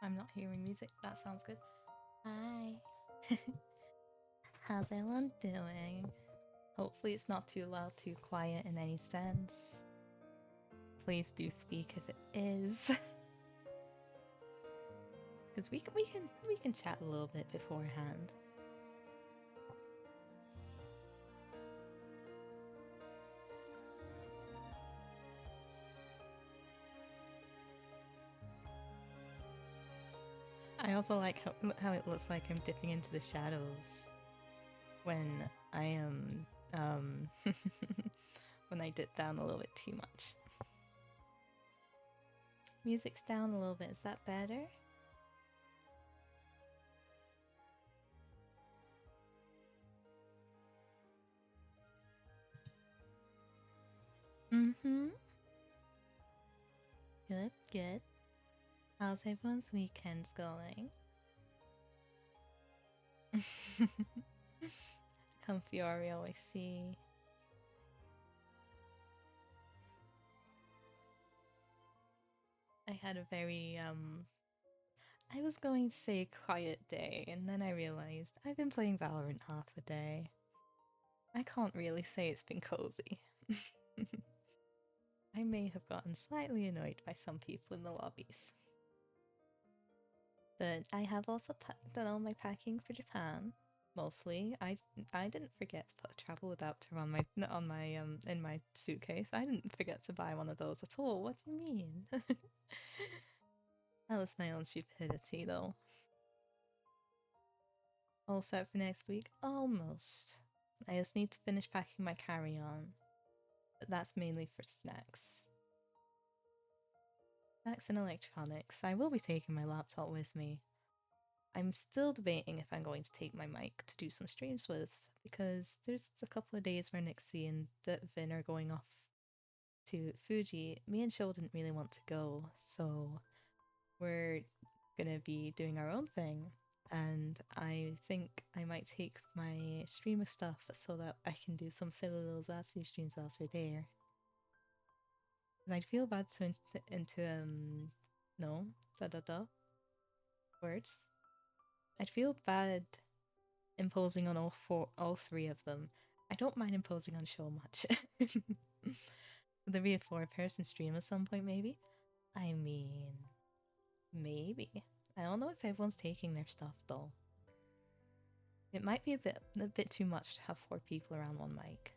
I'm not hearing music. That sounds good. Hi. How's everyone doing? Hopefully it's not too loud, too quiet in any sense. Please do speak if it is. Because we can chat a little bit beforehand. I also like how it looks like I'm dipping into the shadows when I am when I dip down a little bit too much. Music's down a little bit. Is that better? Mm-hmm. Good, good. How's everyone's weekends going? Confiore, I see. I had a very, I was going to say quiet day, and then I realized I've been playing Valorant half the day. I can't really say it's been cozy. I may have gotten slightly annoyed by some people in the lobbies. But I have also done all my packing for Japan. Mostly, I didn't forget to put a travel adapter on my in my suitcase. I didn't forget to buy one of those at all. What do you mean? That was my own stupidity, though. All set for next week? Almost. I just need to finish packing my carry-on. But that's mainly for snacks. Snacks and electronics. I will be taking my laptop with me. I'm still debating if I'm going to take my mic to do some streams with, because there's a couple of days where Nixie and Vin are going off to Fuji. Me and Sho didn't really want to go, so we're gonna be doing our own thing. And I think I might take my streamer stuff so that I can do some silly little Zatsu streams whilst we're there. And I'd feel bad to no, words. I'd feel bad imposing on all three of them. I don't mind imposing on Sho much. There be a 4-person stream at some point, maybe? I mean, maybe. I don't know if everyone's taking their stuff though. It might be a bit too much to have 4 people around one mic.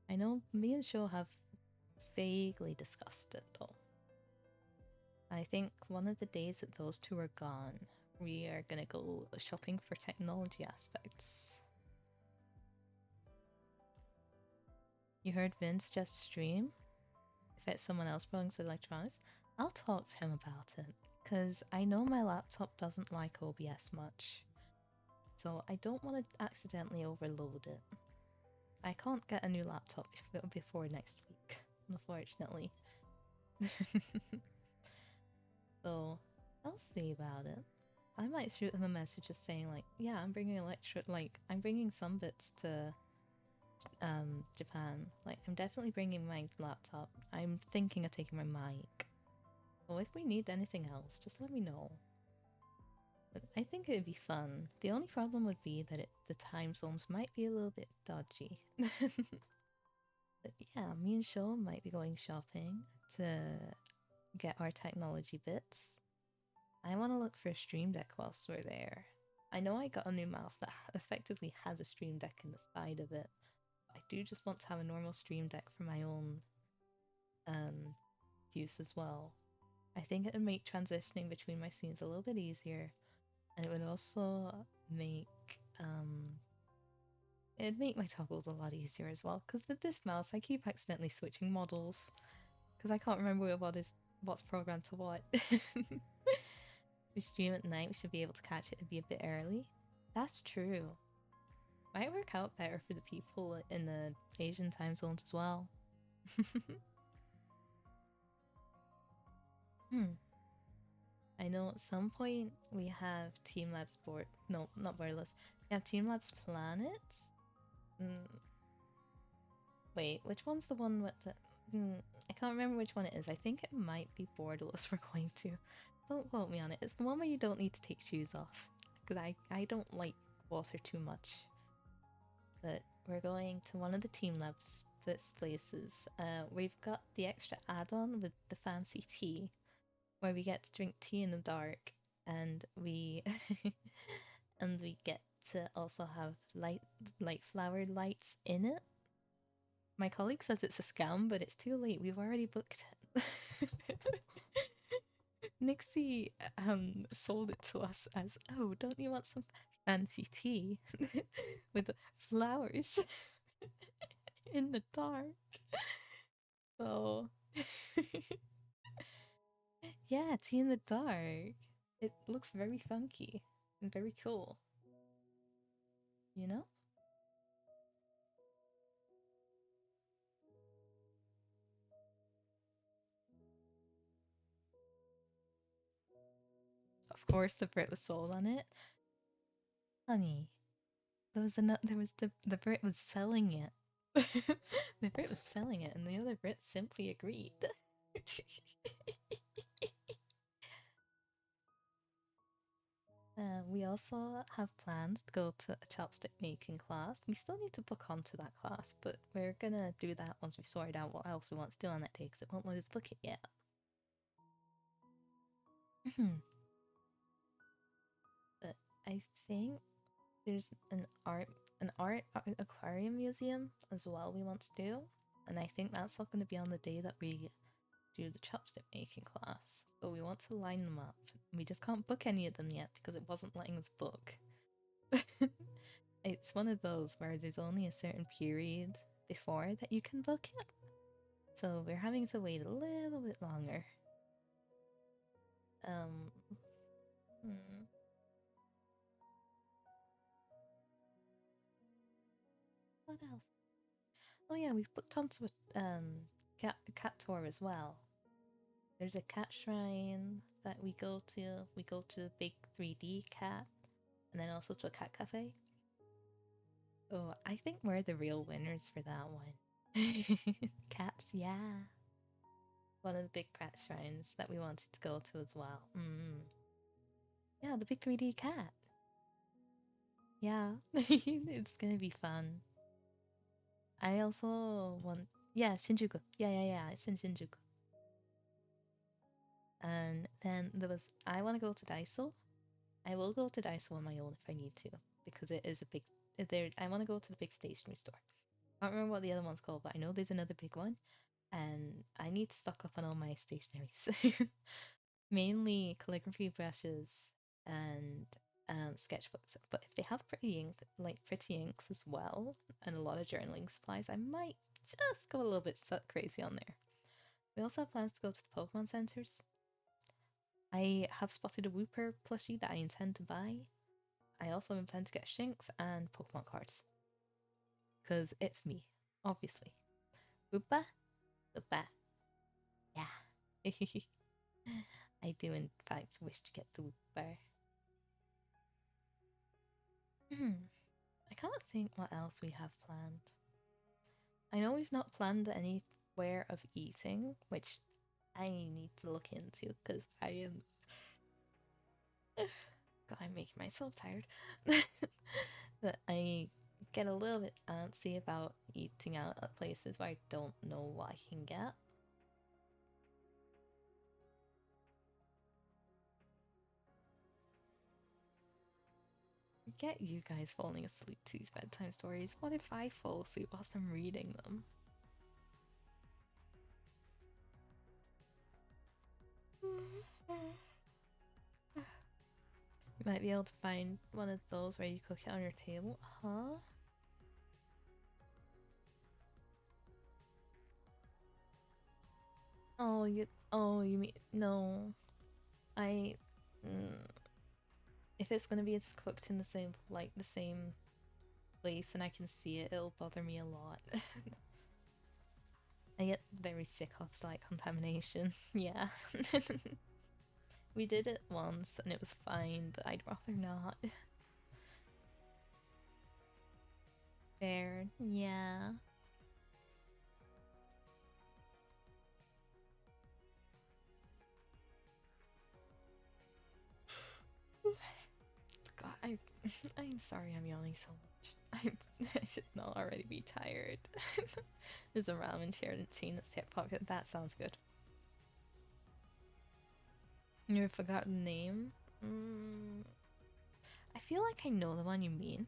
I know me and Sho have vaguely discussed it though. I think one of the days that those two are gone, we are gonna go shopping for technology aspects. You heard Vince just stream? If it's someone else brings electronics, I'll talk to him about it, because I know my laptop doesn't like OBS much. So I don't want to accidentally overload it. I can't get a new laptop before next week, unfortunately. So I'll see about it. I might shoot him a message just saying like, yeah, I'm bringing I'm bringing some bits to Japan. Like, I'm definitely bringing my laptop. I'm thinking of taking my mic. So if we need anything else, just let me know. But I think it'd be fun. The only problem would be that the time zones might be a little bit dodgy. But yeah, me and Sho might be going shopping to get our technology bits. I want to look for a stream deck whilst we're there. I know I got a new mouse that effectively has a stream deck in the side of it. I do just want to have a normal stream deck for my own use as well. I think it would make transitioning between my scenes a little bit easier, and it would also make it'd make my toggles a lot easier as well, because with this mouse I keep accidentally switching models because I can't remember what's programmed to what. We stream at night, we should be able to catch it and be a bit early. That's true. Might work out better for the people in the Asian time zones as well. I know at some point we have Teamlabs board. No, not borderless. We have Teamlabs planets. Wait, which one's the one with the? Hmm, I can't remember which one it is. I think it might be Bordelos we're going to. Don't quote me on it. It's the one where you don't need to take shoes off. Because I don't like water too much. But we're going to one of the team labs places. We've got the extra add-on with the fancy tea, where we get to drink tea in the dark, and we and we get to also have light flower lights in it. My colleague says it's a scam, but it's too late. We've already booked it. Nixie sold it to us as, oh, don't you want some fancy tea with flowers in the dark? So, yeah, tea in the dark. It looks very funky and very cool, you know? Of course, the Brit was sold on it. Honey, there was the Brit was selling it. The Brit was selling it, and the other Brit simply agreed. We also have plans to go to a chopstick making class. We still need to book onto that class, but we're gonna do that once we sort out what else we want to do on that day, because it won't let us book it yet. But I think there's an art aquarium museum as well we want to do, and I think that's all going to be on the day that we do the chopstick making class. So we want to line them up. We just can't book any of them yet because it wasn't letting us book. It's one of those where there's only a certain period before that you can book it. So we're having to wait a little bit longer. Um, hmm, what else? Oh yeah, we've booked onto a cat tour as well. There's a cat shrine that we go to. We go to the big 3D cat, and then also to a cat cafe. Oh, I think we're the real winners for that one. Cats, yeah. One of the big cat shrines that we wanted to go to as well. Yeah, the big 3D cat. Yeah, it's gonna be fun. I also want. Yeah, Shinjuku. Yeah. It's in Shinjuku. And then there was. I want to go to Daiso. I will go to Daiso on my own if I need to, because it is a big. There, I want to go to the big stationery store. I don't remember what the other one's called, but I know there's another big one, and I need to stock up on all my stationeries. Mainly calligraphy brushes and sketchbooks. But if they have pretty inks as well, and a lot of journaling supplies, I might just go a little bit crazy on there. We also have plans to go to the Pokemon centers. I have spotted a Wooper plushie that I intend to buy. I also intend to get Shinx and Pokemon cards. Because it's me, obviously. Woopa? Woopa. Yeah. I do, in fact, wish to get the Wooper. I can't think what else we have planned. I know we've not planned anywhere of eating, which I need to look into because I am. God, I'm making myself tired. But I get a little bit antsy about eating out at places where I don't know what I can get. Get you guys falling asleep to these bedtime stories. What if I fall asleep whilst I'm reading them? You might be able to find one of those where you cook it on your table. Huh? Oh, you mean no. I mm, if it's gonna be it's cooked in the same place and I can see it, it'll bother me a lot. I get very sick of slight contamination. Yeah. We did it once and it was fine, but I'd rather not. Fair. Yeah. I'm sorry I'm yawning so much. I should not already be tired. There's a ramen chain that's yet popular. That sounds good. You forgot the name? Mm, I feel like I know the one you mean.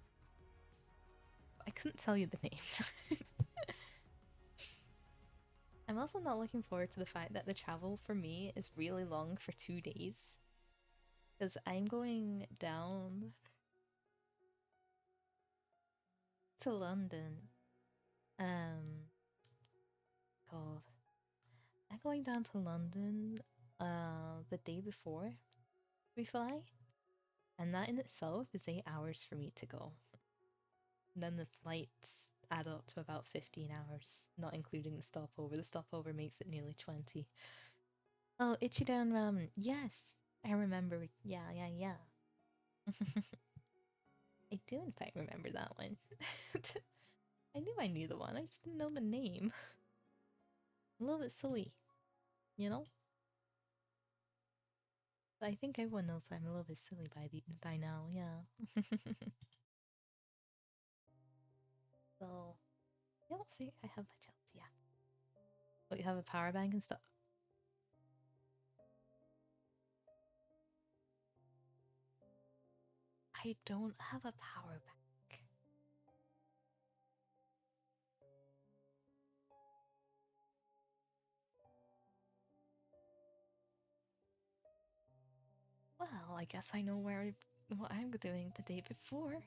I couldn't tell you the name. I'm also not looking forward to the fact that the travel for me is really long for 2 days. Because I'm going down to London. Um, God. I'm going down to London the day before we fly. And that in itself is 8 hours for me to go. And then the flights add up to about 15 hours, not including the stopover. The stopover makes it nearly 20. Oh, Ichiran Ramen. Yes, I remember. Yeah, yeah, yeah. I do, in fact, remember that one. I knew I knew the one, I just didn't know the name. A little bit silly, you know? But I think everyone knows I'm a little bit silly by now, yeah. So, I don't think I have much else, yeah. But you have a power bank and stuff. I don't have a power bank. Well, I guess I know what I'm doing the day before.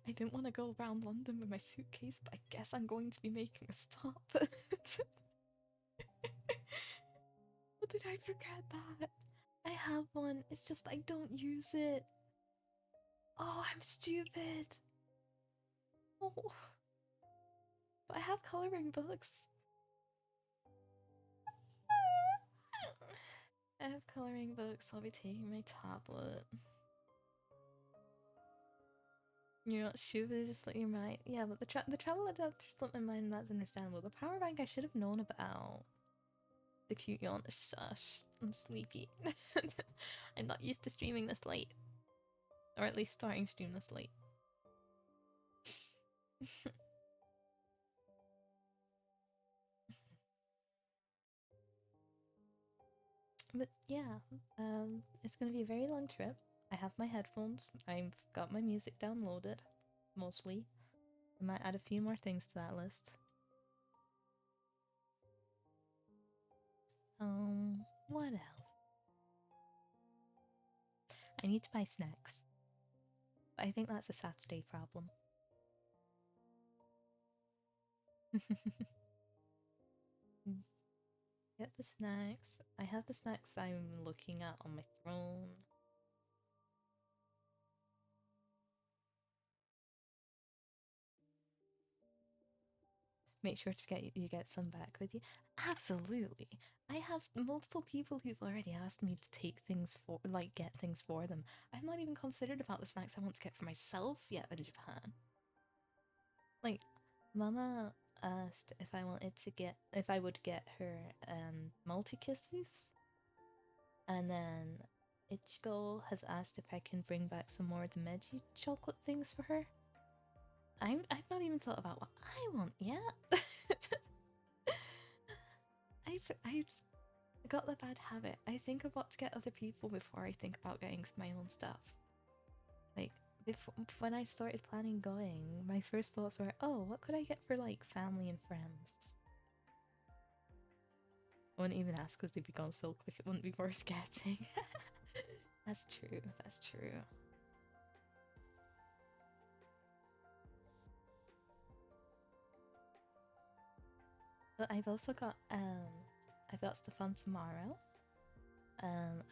I didn't want to go around London with my suitcase, but I guess I'm going to be making a stop. What did I forget that? I have one, it's just I don't use it. Oh, I'm stupid. Oh, but I have coloring books. I have coloring books, I'll be taking my tablet. You're not stupid, just let your mind. Yeah, but the travel adapter slipped my mind, that's understandable. The power bank I should have known about. The cute yawn. Shush, I'm sleepy. I'm not used to streaming this late. Or at least starting stream this late. But yeah, it's gonna be a very long trip. I have my headphones. I've got my music downloaded, mostly. I might add a few more things to that list. What else? I need to buy snacks. But I think that's a Saturday problem. Get the snacks. I have the snacks I'm looking at on my throne. Make sure to get some back with you. Absolutely. I have multiple people who've already asked me to take things for get things for them. I've not even considered about the snacks I want to get for myself yet in Japan. Like, Mama asked if I would get her multi kisses, and then Ichigo has asked if I can bring back some more of the Meiji chocolate things for her. I've not even thought about what I want yet. I've got the bad habit. I think of what to get other people before I think about getting my own stuff. Like when I started planning going, my first thoughts were, oh, what could I get for like family and friends? I wouldn't even ask because they'd be gone so quick it wouldn't be worth getting. That's true, that's true. But I've also got I've got stuff on tomorrow.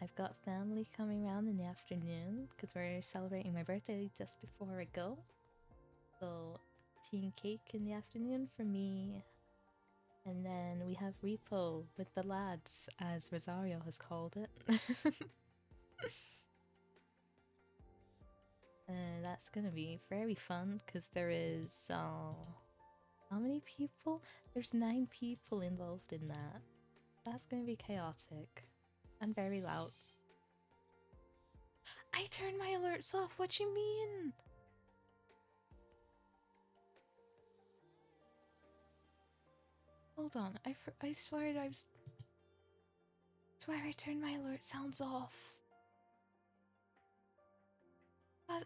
I've got family coming around in the afternoon because we're celebrating my birthday just before I go. So tea and cake in the afternoon for me. And then we have repo with the lads, as Rosario has called it. And that's gonna be very fun because there is how many people? There's 9 people involved in that. That's gonna be chaotic and very loud. I turned my alerts off. What you mean? Hold on. I swear I turned my alert sounds off.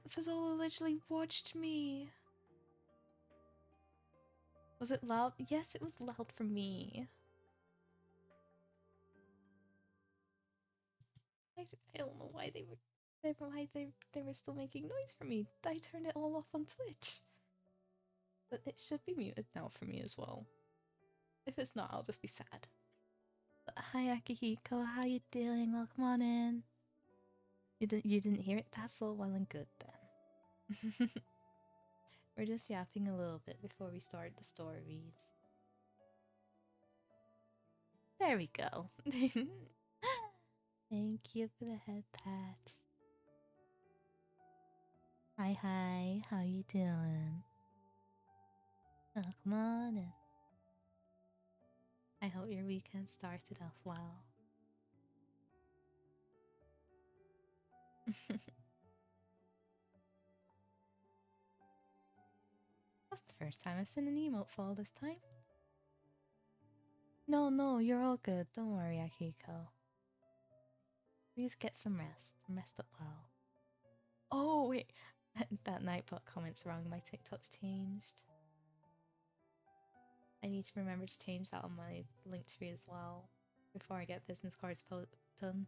Fazzola literally watched me. Was it loud? Yes, it was loud for me. I don't know why they were still making noise for me. I turned it all off on Twitch. But it should be muted now for me as well. If it's not, I'll just be sad. But hi Akihiko, how you doing? Welcome on in. You didn't hear it? That's all well and good then. We're just yapping a little bit before we start the stories. There we go. Thank you for the head pats. Hi, how you doing? Oh, come on in. I hope your weekend started off well. That's the first time I've seen an emote fall this time. No, you're all good. Don't worry, Akiko. Please get some rest. Rest up well. Oh, wait. That Nightbot comment's wrong. My TikTok's changed. I need to remember to change that on my link tree as well before I get business cards done.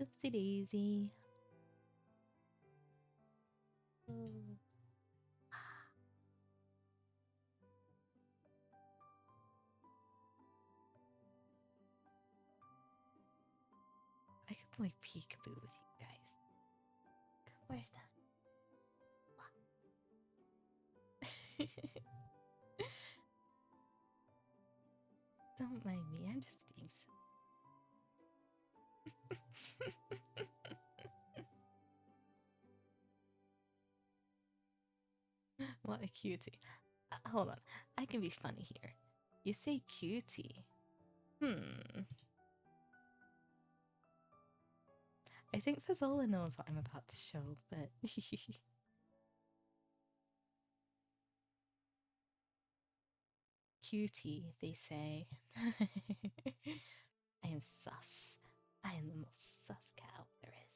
Oopsie daisy. Oh. I could play peekaboo with you guys. Where's that? Don't mind me, I'm just being silly. What a cutie. Hold on, I can be funny here. You say cutie. I think Fazzola knows what I'm about to show, but... Cutie, they say. I am sus. I am the most sus cow there is.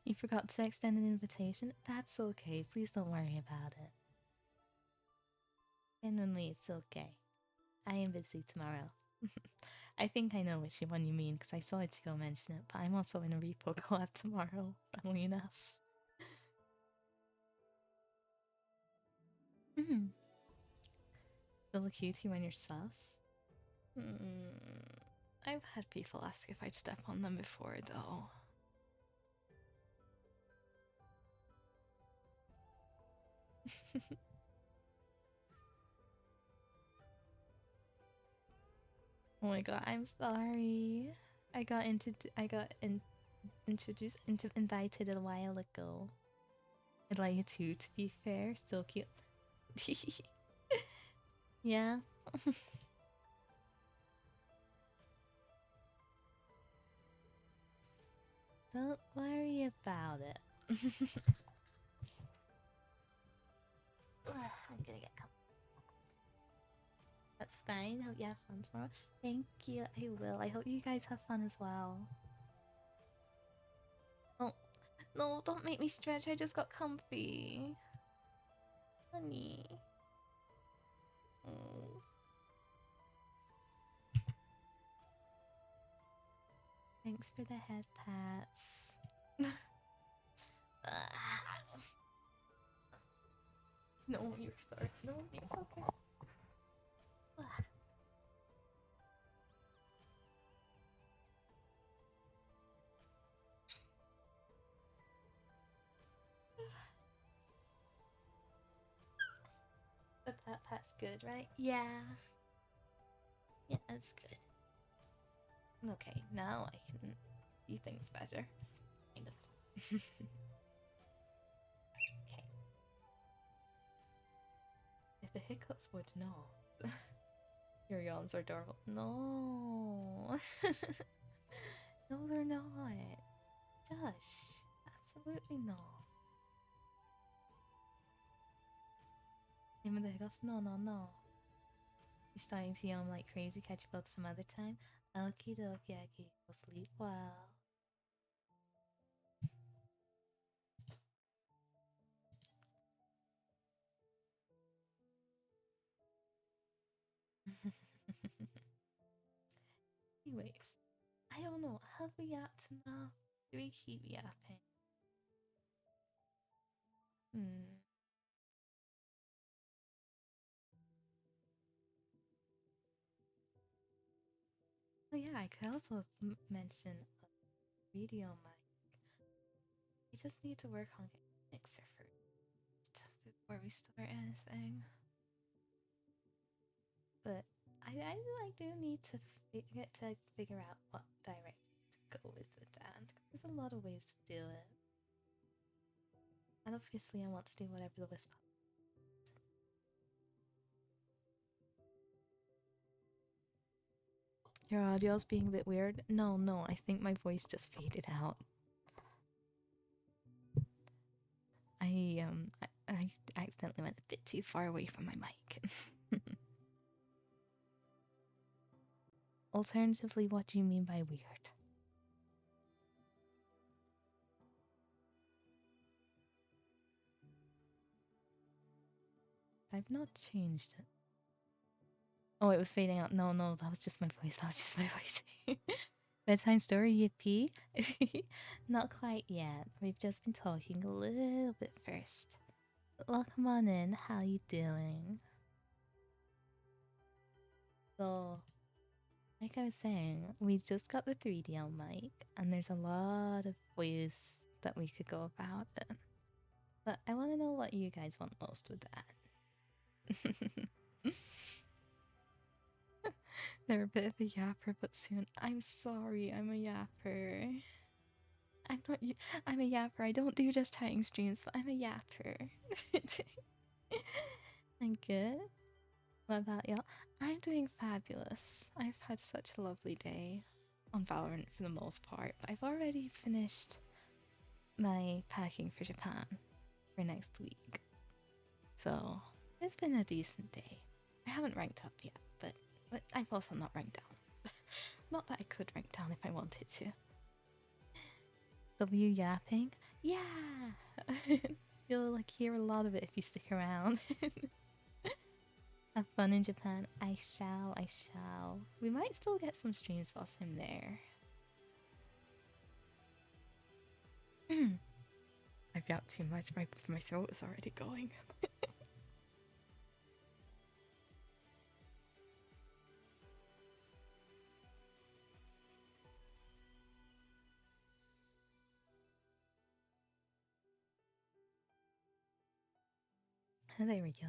You forgot to extend an invitation? That's okay. Please don't worry about it. Genuinely, it's okay. I am busy tomorrow. I think I know which one you mean because I saw Ichigo mention it, but I'm also in a repo collab tomorrow, funnily enough. Still a cutie when you're sus? I've had people ask if I'd step on them before, though. Oh my god, I'm sorry. I got invited a while ago. I'd like you too, to be fair. Still cute. Yeah. Don't worry about it. I'm gonna get comfy. That's fine. Hope you have fun tomorrow. Thank you. I will. I hope you guys have fun as well. Oh, no, don't make me stretch. I just got comfy. Honey. Oh. Thanks for the head pats. No, you're sorry. No, you're okay. The pat's good, right? Yeah. Yeah, that's good. Okay, now I can see things better. Kind of. If the hiccups would not. Your yawns are adorable. No. No, they're not. Josh. Absolutely not. Even the hiccups? No, no, no. You're starting to yawn like crazy. Catch you both some other time. Okie dokie, Aggie. Go sleep well. Anyways, I don't know. Have we yapped enough? Do we keep yapping? Hmm. Oh yeah, I could also mention a video mic. We just need to work on getting a mixer first before we start anything. But I do need to get to figure out what direction to go with that. There's a lot of ways to do it. And obviously I want to do whatever the Wispup. Your audio's being a bit weird. No, I think my voice just faded out. I accidentally went a bit too far away from my mic. Alternatively, what do you mean by weird? I've not changed it. Oh, it was fading out. No, that was just my voice. That was just my voice. Bedtime story, yippee. Not quite yet. We've just been talking a little bit first. Welcome on in. How you doing? So, like I was saying, we just got the 3DL mic, and there's a lot of ways that we could go about it. But I want to know what you guys want most with that. They're a bit of a yapper, but soon. I'm sorry, I'm a yapper. I'm not. I'm a yapper. I don't do just chatting streams, but I'm a yapper. I'm good. What about y'all? I'm doing fabulous. I've had such a lovely day on Valorant for the most part. But I've already finished my packing for Japan for next week. So it's been a decent day. I haven't ranked up yet, but I've also not ranked down. Not that I could rank down if I wanted to. W yapping? Yeah! You'll like hear a lot of it if you stick around. Have fun in Japan. I shall. We might still get some streams whilst I'm there. I've yapped too much. My throat is already going. There we go.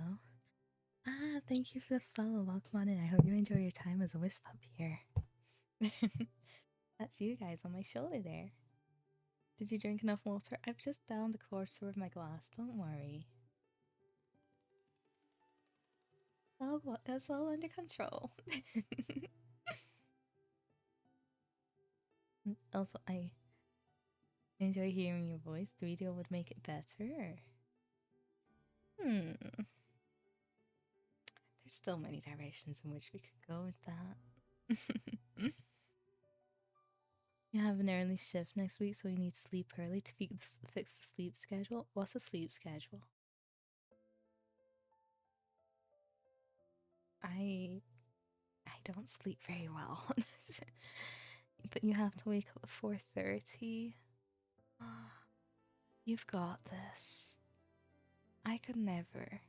Thank you for the follow. Welcome on in. I hope you enjoy your time as a Wispup here. That's you guys on my shoulder there. Did you drink enough water? I've just downed a quarter of my glass. Don't worry. Oh, what? It's all under control. Also, I enjoy hearing your voice. The video would make it better. There's still many directions in which we could go with that. You have an early shift next week, so you need to sleep early to fix the sleep schedule. What's a sleep schedule? I don't sleep very well. But you have to wake up at 4:30. You've got this. I could never.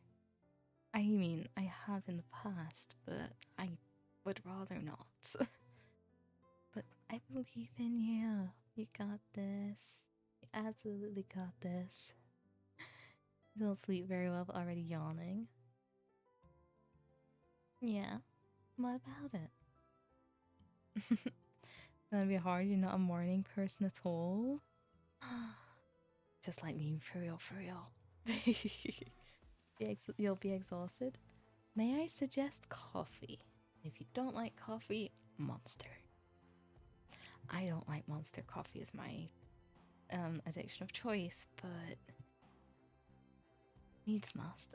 I mean, I have in the past, but I would rather not. But I believe in you. You got this. You absolutely got this. You don't sleep very well, but already yawning. Yeah. What about it? That'd be hard. You're not a morning person at all. Just like me, for real, for real. You'll be exhausted. May I suggest coffee? If you don't like coffee, Monster. I don't like Monster. Coffee is my addiction of choice, but needs must.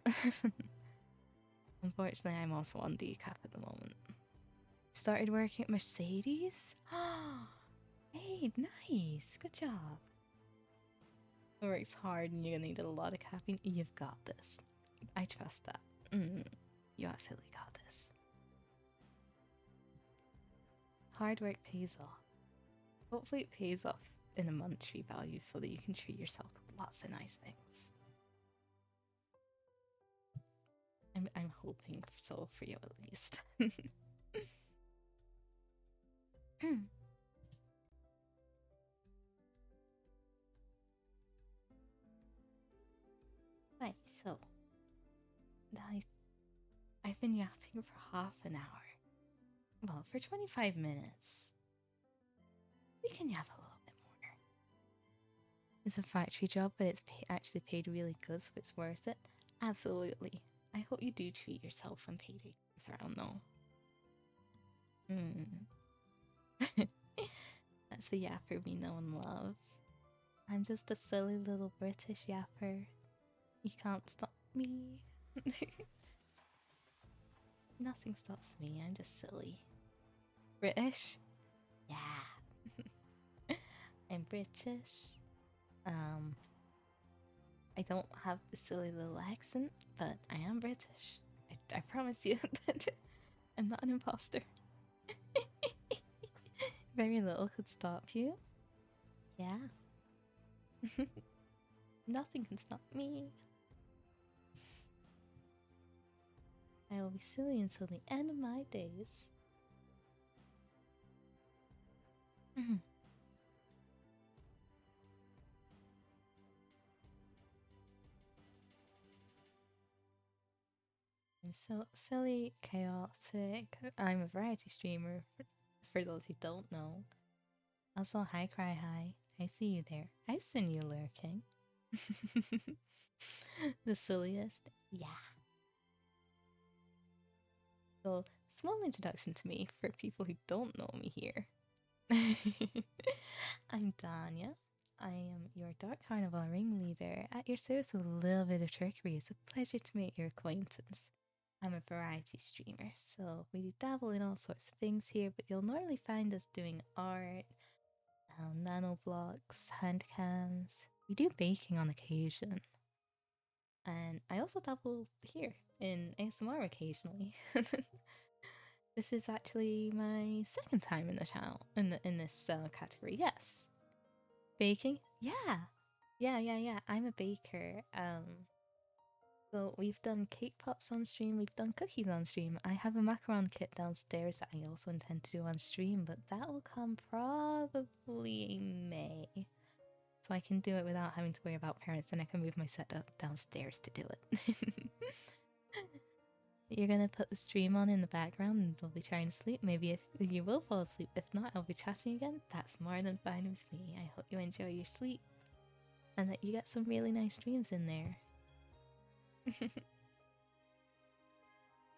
Unfortunately, I'm also on decaf at the moment. Started working at Mercedes? Hey, nice. Good job. Works hard and you're gonna need a lot of caffeine. You've got this. I trust that. You absolutely got this. Hard work pays off. Hopefully it pays off in a monetary value so that you can treat yourself with lots of nice things. I'm hoping so for you at least. Right, so I've been yapping for half an hour. Well, for 25 minutes. We can yap a little bit more. It's a factory job, but it's actually paid really good, so it's worth it. Absolutely. I hope you do treat yourself when payday comes around, though. That's the yapper we know and love. I'm just a silly little British yapper. You can't stop me. Nothing stops me, I'm just silly. British? Yeah. I'm British. I don't have the silly little accent, but I am British. I promise you that I'm not an imposter. Very little could stop you. Yeah. Nothing can stop me. I will be silly until the end of my days. I'm so silly, chaotic. I'm a variety streamer, for those who don't know. Also, hi, Cry Hi. I see you there. I've seen you lurking. The silliest? Yeah. So, small introduction to me for people who don't know me here. I'm Danya. I am your Dark Carnival ringleader. At your service with a little bit of trickery. It's a pleasure to make your acquaintance. I'm a variety streamer, so we dabble in all sorts of things here, but you'll normally find us doing art, nano blocks, hand cams. We do baking on occasion. And I also dabble here in ASMR occasionally. This is actually my second time in the channel in this category. Yes, baking. Yeah. I'm a baker. So we've done cake pops on stream. We've done cookies on stream. I have a macaron kit downstairs that I also intend to do on stream, but that will come probably in May. So I can do it without having to worry about parents, and I can move my setup downstairs to do it. You're gonna put the stream on in the background and we'll be trying to sleep. Maybe if you will fall asleep. If not, I'll be chatting again. That's more than fine with me. I hope you enjoy your sleep and that you get some really nice dreams in there.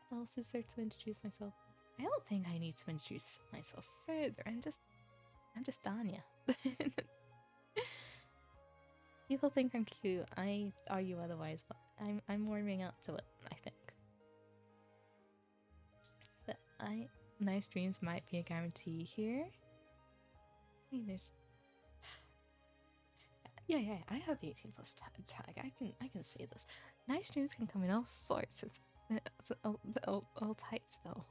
What else is there to introduce myself? I don't think I need to introduce myself further. I'm just Danya. People think I'm cute. I argue otherwise, but I'm warming up to it, I think. But nice dreams might be a guarantee here. I mean, there's yeah, I have the 18 plus tag. I can say this. Nice dreams can come in all sorts of all types though.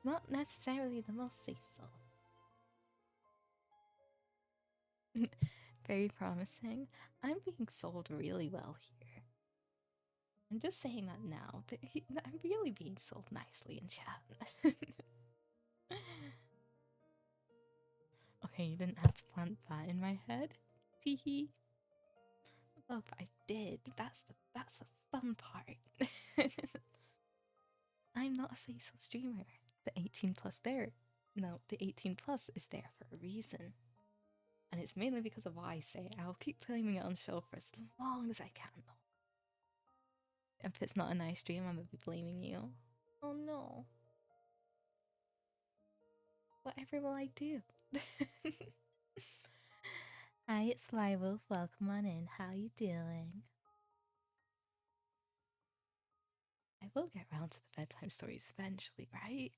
Not necessarily the most say so. Very promising. I'm being sold really well here. I'm just saying that now. I'm really being sold nicely in chat. Okay, you didn't have to plant that in my head. Teehee. Oh, but I did. That's the fun part. I'm not a say so streamer. The 18 plus there. No, the 18 plus is there for a reason. And it's mainly because of what I say. I'll keep claiming it on show for as long as I can though. If it's not a nice dream, I'm gonna be blaming you. Oh no. Whatever will I do? Hi, it's Wolf. Welcome on in. How you doing? I will get around to the bedtime stories eventually, right?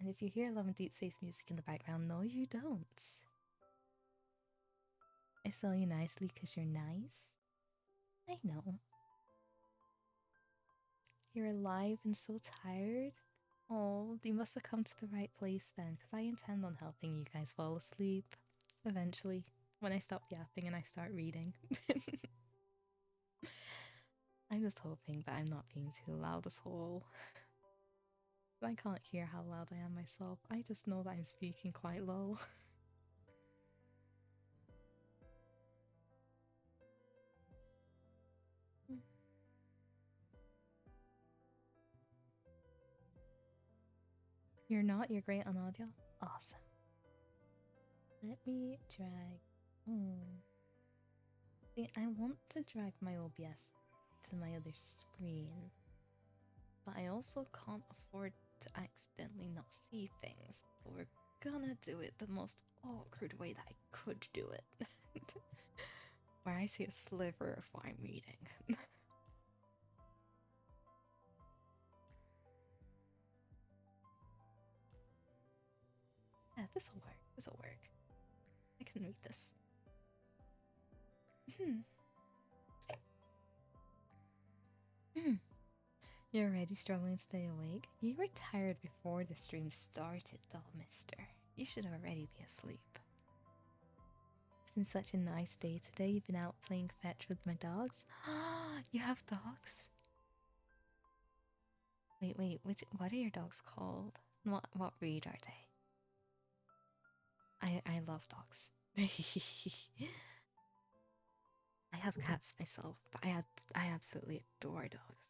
And if you hear Love and Deep Space music in the background, no, you don't. I sell you nicely because you're nice. I know. You're alive and so tired. Oh, you must have come to the right place then, because I intend on helping you guys fall asleep. Eventually, when I stop yapping and I start reading. I'm just hoping that I'm not being too loud at all. I can't hear how loud I am myself. I just know that I'm speaking quite low. You're not? You're great on audio? Awesome. Let me drag... See, I want to drag my OBS to my other screen, but I also can't afford to accidentally not see things. But we're gonna do it the most awkward way that I could do it. Where I see a sliver of what I'm reading. Yeah, this'll work. This'll work. I can read this. You're already struggling to stay awake? You were tired before the stream started, though, mister. You should already be asleep. It's been such a nice day today. You've been out playing fetch with my dogs. You have dogs? Wait, what are your dogs called? What breed are they? I love dogs. I have cats myself, but I absolutely adore dogs.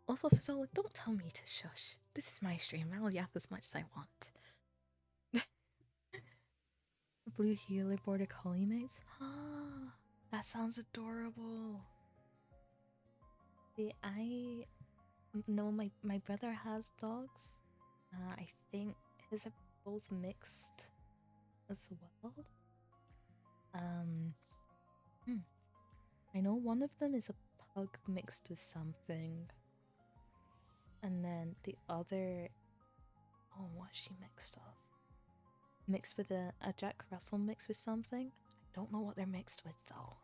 Also, Fazzola, don't tell me to shush. This is my stream. I'll yap as much as I want. Blue healer border collie mates? That sounds adorable. See, I know my brother has dogs. I think his are both mixed as well. I know one of them is a pug mixed with something. And then the other... Oh, what's she mixed of? Mixed with a Jack Russell mixed with something? I don't know what they're mixed with though.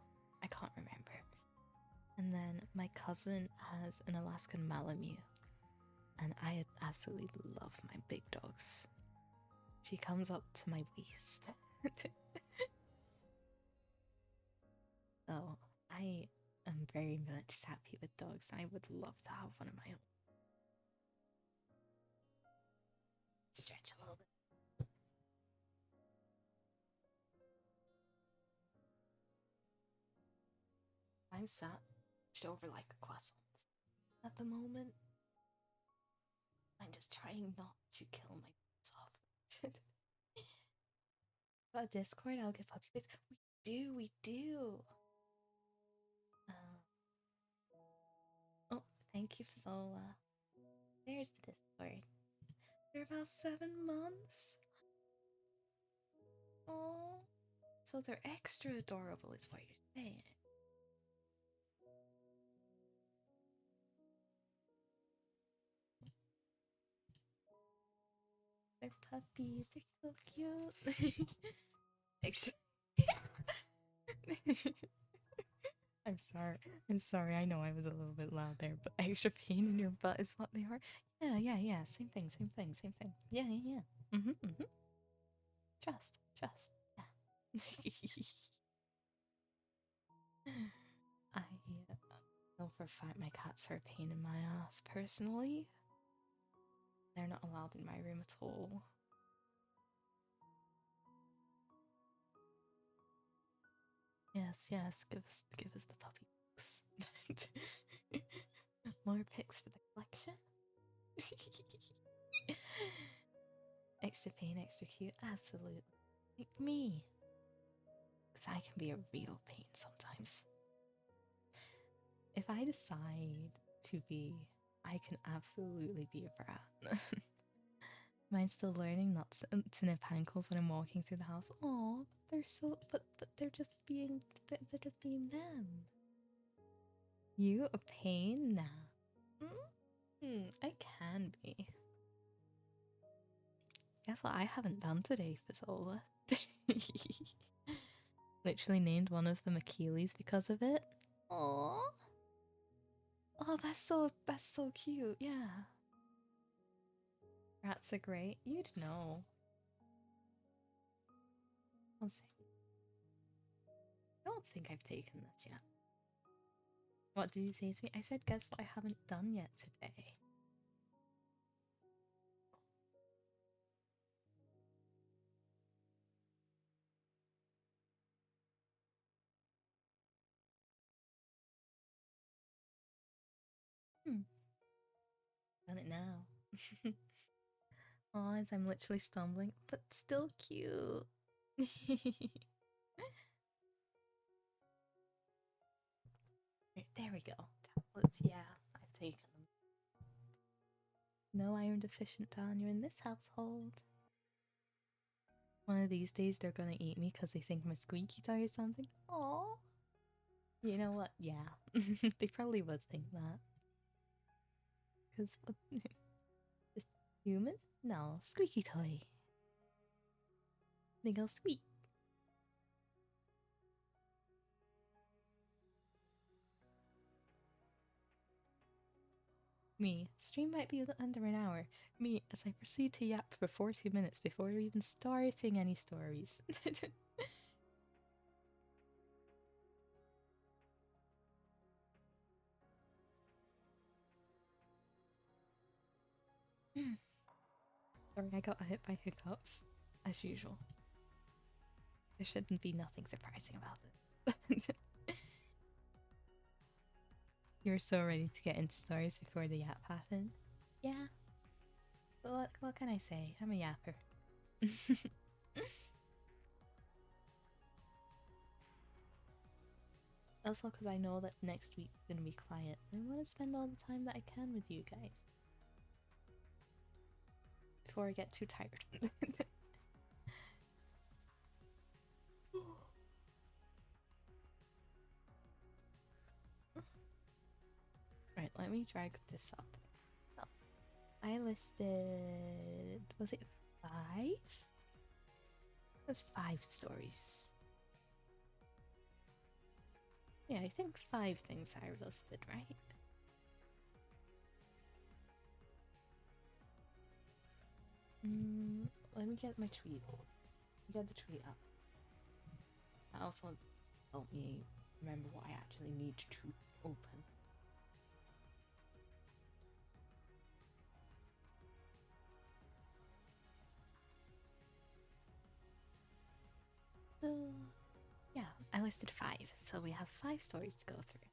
I can't remember. And then my cousin has an Alaskan Malamute. And I absolutely love my big dogs. She comes up to my waist. So I am very much happy with dogs. I would love to have one of my own. Stretch a little bit. I'm sat over like a croissant at the moment. I'm just trying not to kill my myself. But Discord, I'll get puppy face. We do. Oh, thank you, Zola. There's the Discord. They're about 7 months. Oh, so they're extra adorable, is what you're saying. They're puppies. They're so cute. Extra. I'm sorry. I'm sorry. I know I was a little bit loud there, but extra pain in your butt is what they are. Yeah. Same thing. Yeah. Trust. Yeah. I know for a fact my cats are a pain in my ass, personally. They're not allowed in my room at all. Yes, give us the puppy box. More pics for the collection. Extra pain, extra cute. Absolutely. Like me. Because I can be a real pain sometimes. If I decide to be, I can absolutely be a brat. Mine's still learning not to nip ankles when I'm walking through the house. Oh, they're so, but they're just being, they're just being them. You a pain? Nah. I can be. Guess what I haven't done today, Fazzola? Literally named one of them Achilles because of it. Aww. Oh, that's so cute. Yeah. Rats are great. You'd know. I'll see. I don't think I've taken this yet. What did you say to me? I said, guess what I haven't done yet today. Done it now. Oh, as I'm literally stumbling, but still cute. There we go. Tablets, yeah, I've taken them. No iron deficient Tanya in this household. One of these days they're gonna eat me because they think I'm a squeaky toy or something. Aww. You know what? Yeah. They probably would think that. Because just human? No, squeaky toy. They go squeak. Me. Stream might be under an hour. Me, as I proceed to yap for 40 minutes before even starting any stories. Sorry, I got hit by hiccups, as usual. There shouldn't be nothing surprising about this. You were so ready to get into stories before the yap happened. Yeah. But what can I say? I'm a yapper. Also, because I know that next week's gonna be quiet. I want to spend all the time that I can with you guys. Before I get too tired. Right, let me drag this up. So, I listed... was it 5? It was 5 stories. Yeah, I think 5 things I listed, right? Let me get my tweet. Get the tweet up. That also help me remember what I actually need to open. So, yeah, I listed 5, so we have 5 stories to go through.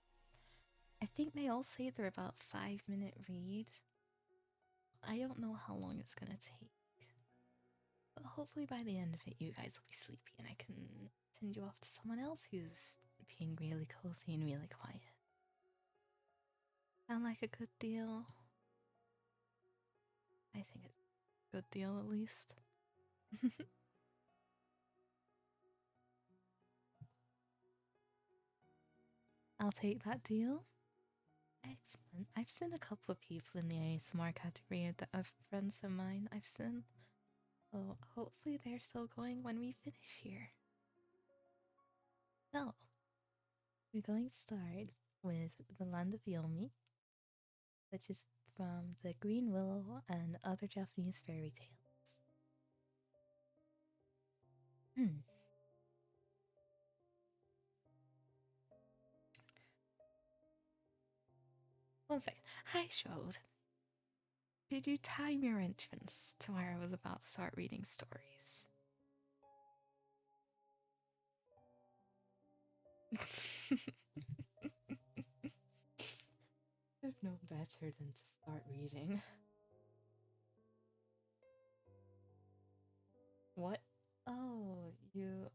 I think they all say they're about 5-minute read. I don't know how long it's gonna take. But hopefully by the end of it, you guys will be sleepy and I can send you off to someone else who's being really cozy and really quiet. Sound like a good deal? I think it's a good deal at least. I'll take that deal. Excellent. I've seen a couple of people in the ASMR category that are friends of mine. I've seen. So hopefully they're still going when we finish here. So, we're going to start with The Land of Yomi, which is from the Green Willow and other Japanese fairy tales. One second. Hi, Shrode. Did you time your entrance to where I was about to start reading stories? should have known better than to start reading. What? Oh, you.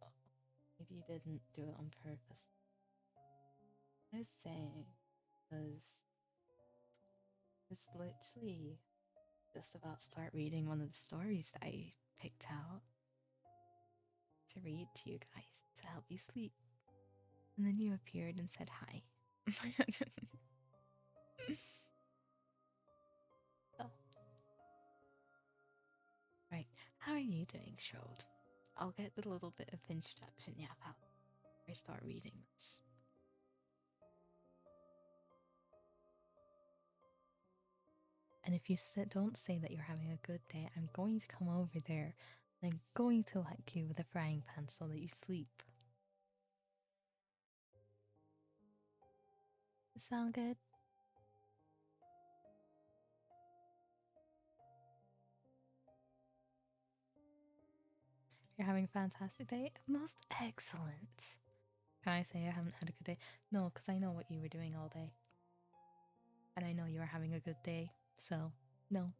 Maybe you didn't do it on purpose. I was saying, because I was literally just about to start reading one of the stories that I picked out to read to you guys to help you sleep. And then you appeared and said hi. Oh, right. How are you doing, Shrode? I'll get the little bit of introduction yap out before I start reading this. And if you don't say that you're having a good day, I'm going to come over there and I'm going to whack you with a frying pan so that you sleep. Does that sound good? You're having a fantastic day? Most excellent. Can I say I haven't had a good day? No, because I know what you were doing all day. And I know you were having a good day, so no.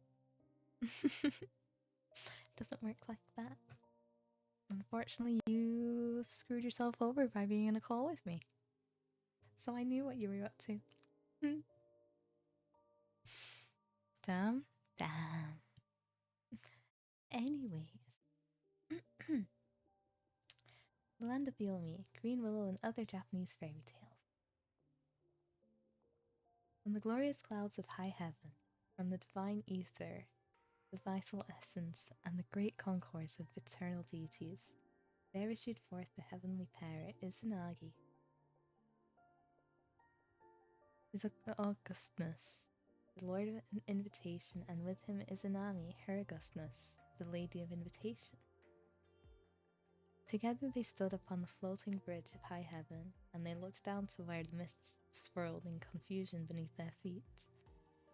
It doesn't work like that. Unfortunately, you screwed yourself over by being in a call with me. So I knew what you were up to. Damn. Damn. Anyways. The Land of Yomi, Green Willow, and other Japanese fairy tales. From the glorious clouds of high heaven, from the divine ether, the vital essence, and the great concourse of eternal deities, there issued forth the heavenly pair, Izanagi. His Augustness, the Lord of Invitation, and with him Izanami, her Augustness, the Lady of Invitation. Together they stood upon the floating bridge of high heaven, and they looked down to where the mists swirled in confusion beneath their feet.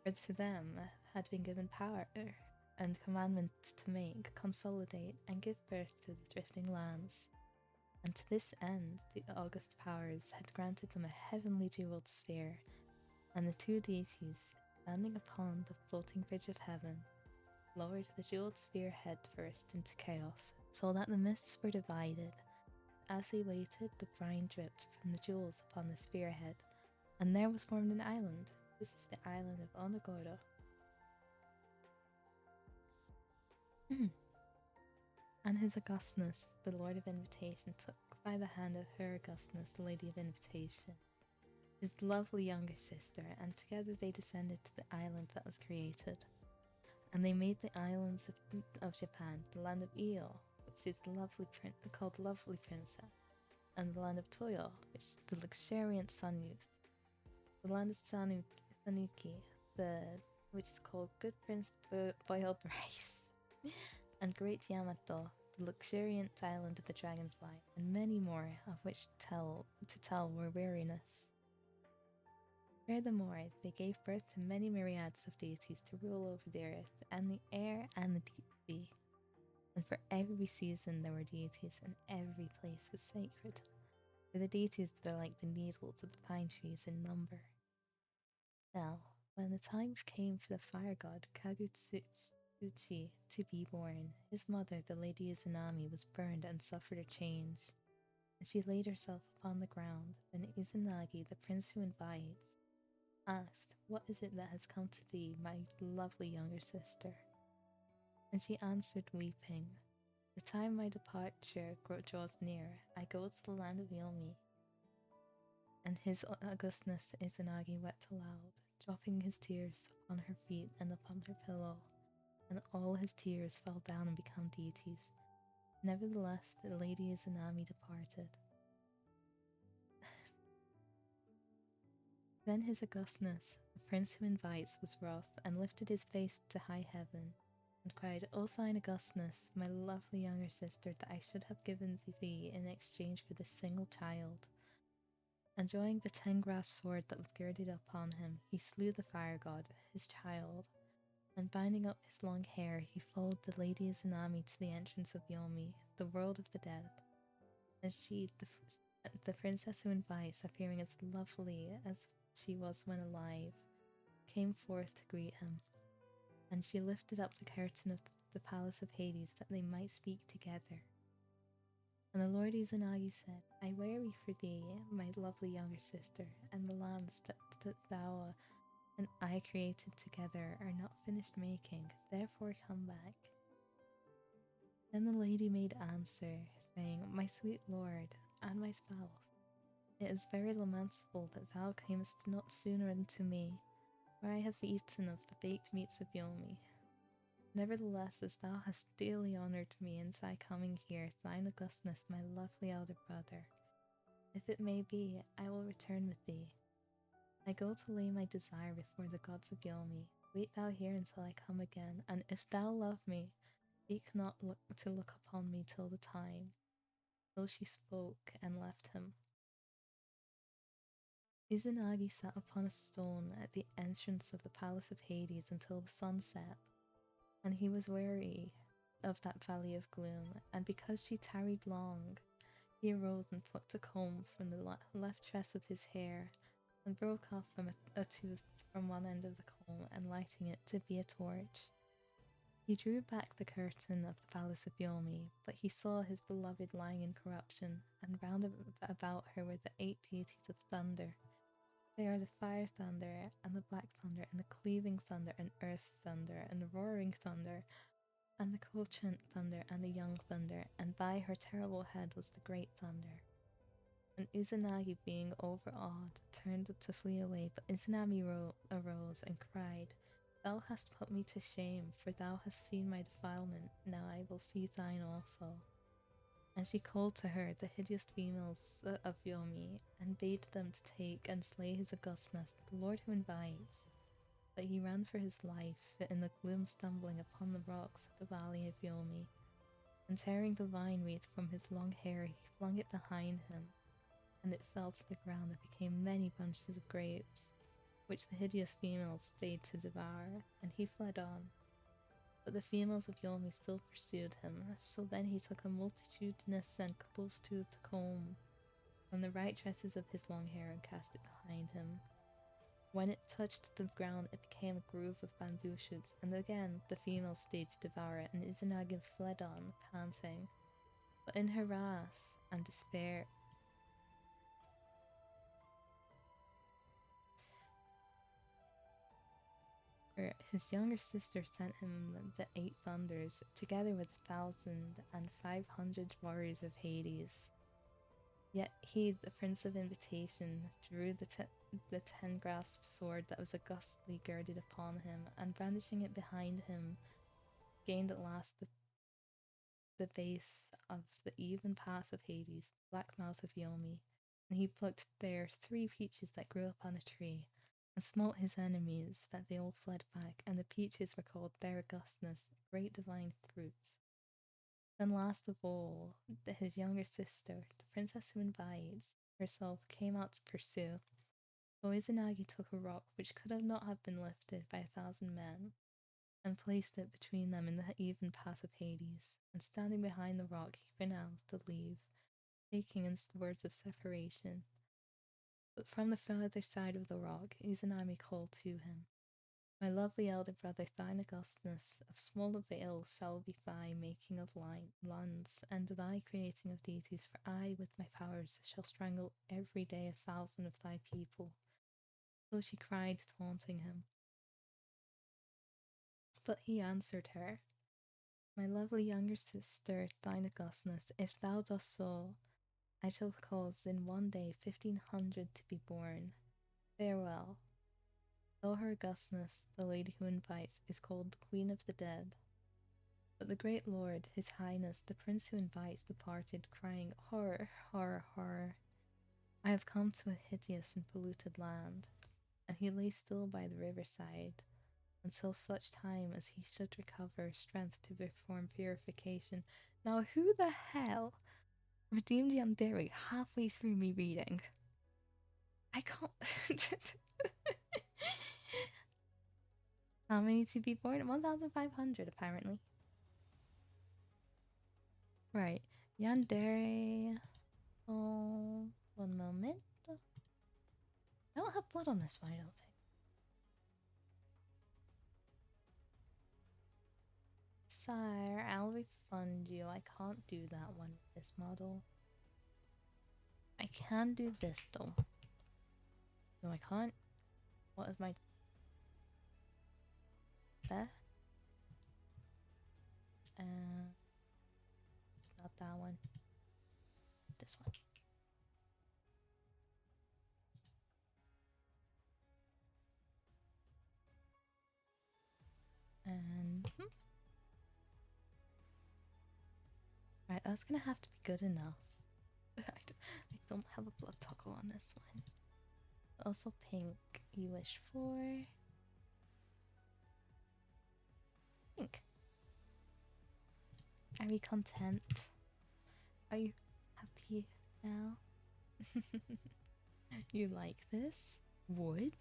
For to them had been given power and commandment to make, consolidate, and give birth to the drifting lands. And to this end the august powers had granted them a heavenly jeweled sphere, and the two deities, standing upon the floating bridge of heaven, lowered the jeweled sphere head first into chaos, so that the mists were divided. As they waited, the brine dripped from the jewels upon the spearhead, and there was formed an island. This is the island of Onogoro. And his Augustness, the Lord of Invitation, took by the hand of her Augustness, the Lady of Invitation, his lovely younger sister, and together they descended to the island that was created. And they made the islands of Japan, the land of Iyo, which is called Lovely Princess, and the land of Toyo, which is the luxuriant sun youth, the land of Sanuki, which is called Good Prince Boiled Rice, and Great Yamato, the luxuriant island of the dragonfly, and many more, of which to tell were weariness. Furthermore, they gave birth to many myriads of deities to rule over the earth, and the air, and the deep sea. And for every season there were deities, and every place was sacred. For the deities were like the needles of the pine trees in number. Now, when the time came for the fire god Kagutsuchi to be born, his mother, the Lady Izanami, was burned and suffered a change. And she laid herself upon the ground. Then Izanagi, the prince who invites, asked, "What is it that has come to thee, my lovely younger sister?" And she answered, weeping, "The time my departure draws near, I go to the land of Yomi." And his Augustness Izanagi wept aloud, dropping his tears upon her feet and upon her pillow, and all his tears fell down and became deities. Nevertheless, the Lady Izanami departed. Then his Augustness, the prince who invites, was wroth, and lifted his face to high heaven, and cried, "O thine Augustness, my lovely younger sister, that I should have given thee in exchange for this single child." And drawing the 10-graph sword that was girded upon him, he slew the fire god, his child, and binding up his long hair, he followed the Lady Izanami to the entrance of Yomi, the world of the dead. And she, the princess who invites, appearing as lovely as she was when alive, came forth to greet him, and she lifted up the curtain of the palace of Hades that they might speak together. And the Lord Izanagi said, I weary for thee, my lovely younger sister, and the lands that thou and I created together are not finished making, therefore come back. Then the lady made answer, saying, My sweet lord, and my spouse, it is very lamentable that thou camest not sooner unto me, for I have eaten of the baked meats of Yomi. Nevertheless, as thou hast daily honoured me in thy coming here, thine Augustness, my lovely elder brother, if it may be, I will return with thee. I go to lay my desire before the gods of Yomi. Wait thou here until I come again, and if thou love me, seek not to look upon me till the time. So she spoke and left him. Izanagi sat upon a stone at the entrance of the palace of Hades until the sun set, and he was weary of that valley of gloom, and because she tarried long, he arose and plucked a comb from the left tress of his hair, and broke off from a tooth from one end of the comb, and lighting it to be a torch. He drew back the curtain of the palace of Yomi, but he saw his beloved lying in corruption, and round about her were the 8 deities of thunder. They are the fire thunder, and the black thunder, and the cleaving thunder, and earth thunder, and the roaring thunder, and the couchant thunder, and the young thunder, and by her terrible head was the great thunder. And Izanagi, being overawed, turned to flee away, but Izanami arose and cried, Thou hast put me to shame, for thou hast seen my defilement, now I will see thine also. And she called to her the hideous females of Yomi, and bade them to take and slay his Augustness, the Lord who invites. But he ran for his life, in the gloom stumbling upon the rocks of the valley of Yomi, and tearing the vine wreath from his long hair, he flung it behind him, and it fell to the ground and became many bunches of grapes, which the hideous females stayed to devour, and he fled on. But the females of Yomi still pursued him, so then he took a multitudinous and close-toothed comb from the right tresses of his long hair and cast it behind him. When it touched the ground, it became a grove of bamboo shoots, and again the females stayed to devour it, and Izanagi fled on, panting. But in her wrath and despair, his younger sister sent him the 8 thunders, together with 1,500 warriors of Hades. Yet he, the Prince of Invitation, drew the 10-grasped sword that was augustly girded upon him, and brandishing it behind him, gained at last the base of the even pass of Hades, the black mouth of Yomi, and he plucked there 3 peaches that grew upon a tree, and smote his enemies, that they all fled back, and the peaches were called their Augustness, great divine fruits. Then last of all, his younger sister, the princess who invites, herself came out to pursue. So Izanagi took a rock which could not have been lifted by 1,000 men, and placed it between them in the even pass of Hades, and standing behind the rock he pronounced the leave, taking in words of separation. But from the further side of the rock, Izanami called to him, My lovely elder brother, thine Augustness, of small avail shall be thy making of lands, and thy creating of deities, for I, with my powers, shall strangle every day 1,000 of thy people. So she cried, taunting him. But he answered her, My lovely younger sister, thine Augustness, if thou dost so, I shall cause in one day 1,500 to be born. Farewell. Though her Augustness, the lady who invites, is called the Queen of the Dead. But the great lord, his highness, the prince who invites, departed, crying, Horror, horror, horror. I have come to a hideous and polluted land. And he lay still by the riverside, until such time as he should recover strength to perform purification. Now who the hell redeemed Yandere halfway through me reading? I can't... How many to be born? 1,500 apparently. Right. Yandere. Oh, one moment. I don't have blood on this one, I don't think. sire, I'll refund you. I can't do that one with this model. I can do this though. No, I can't. What is my best? Not that one. This one. And right, that's gonna have to be good enough. I don't have a blood toggle on this one. Also pink. You wish for pink. Are we content? Are you happy now? You like this? Would?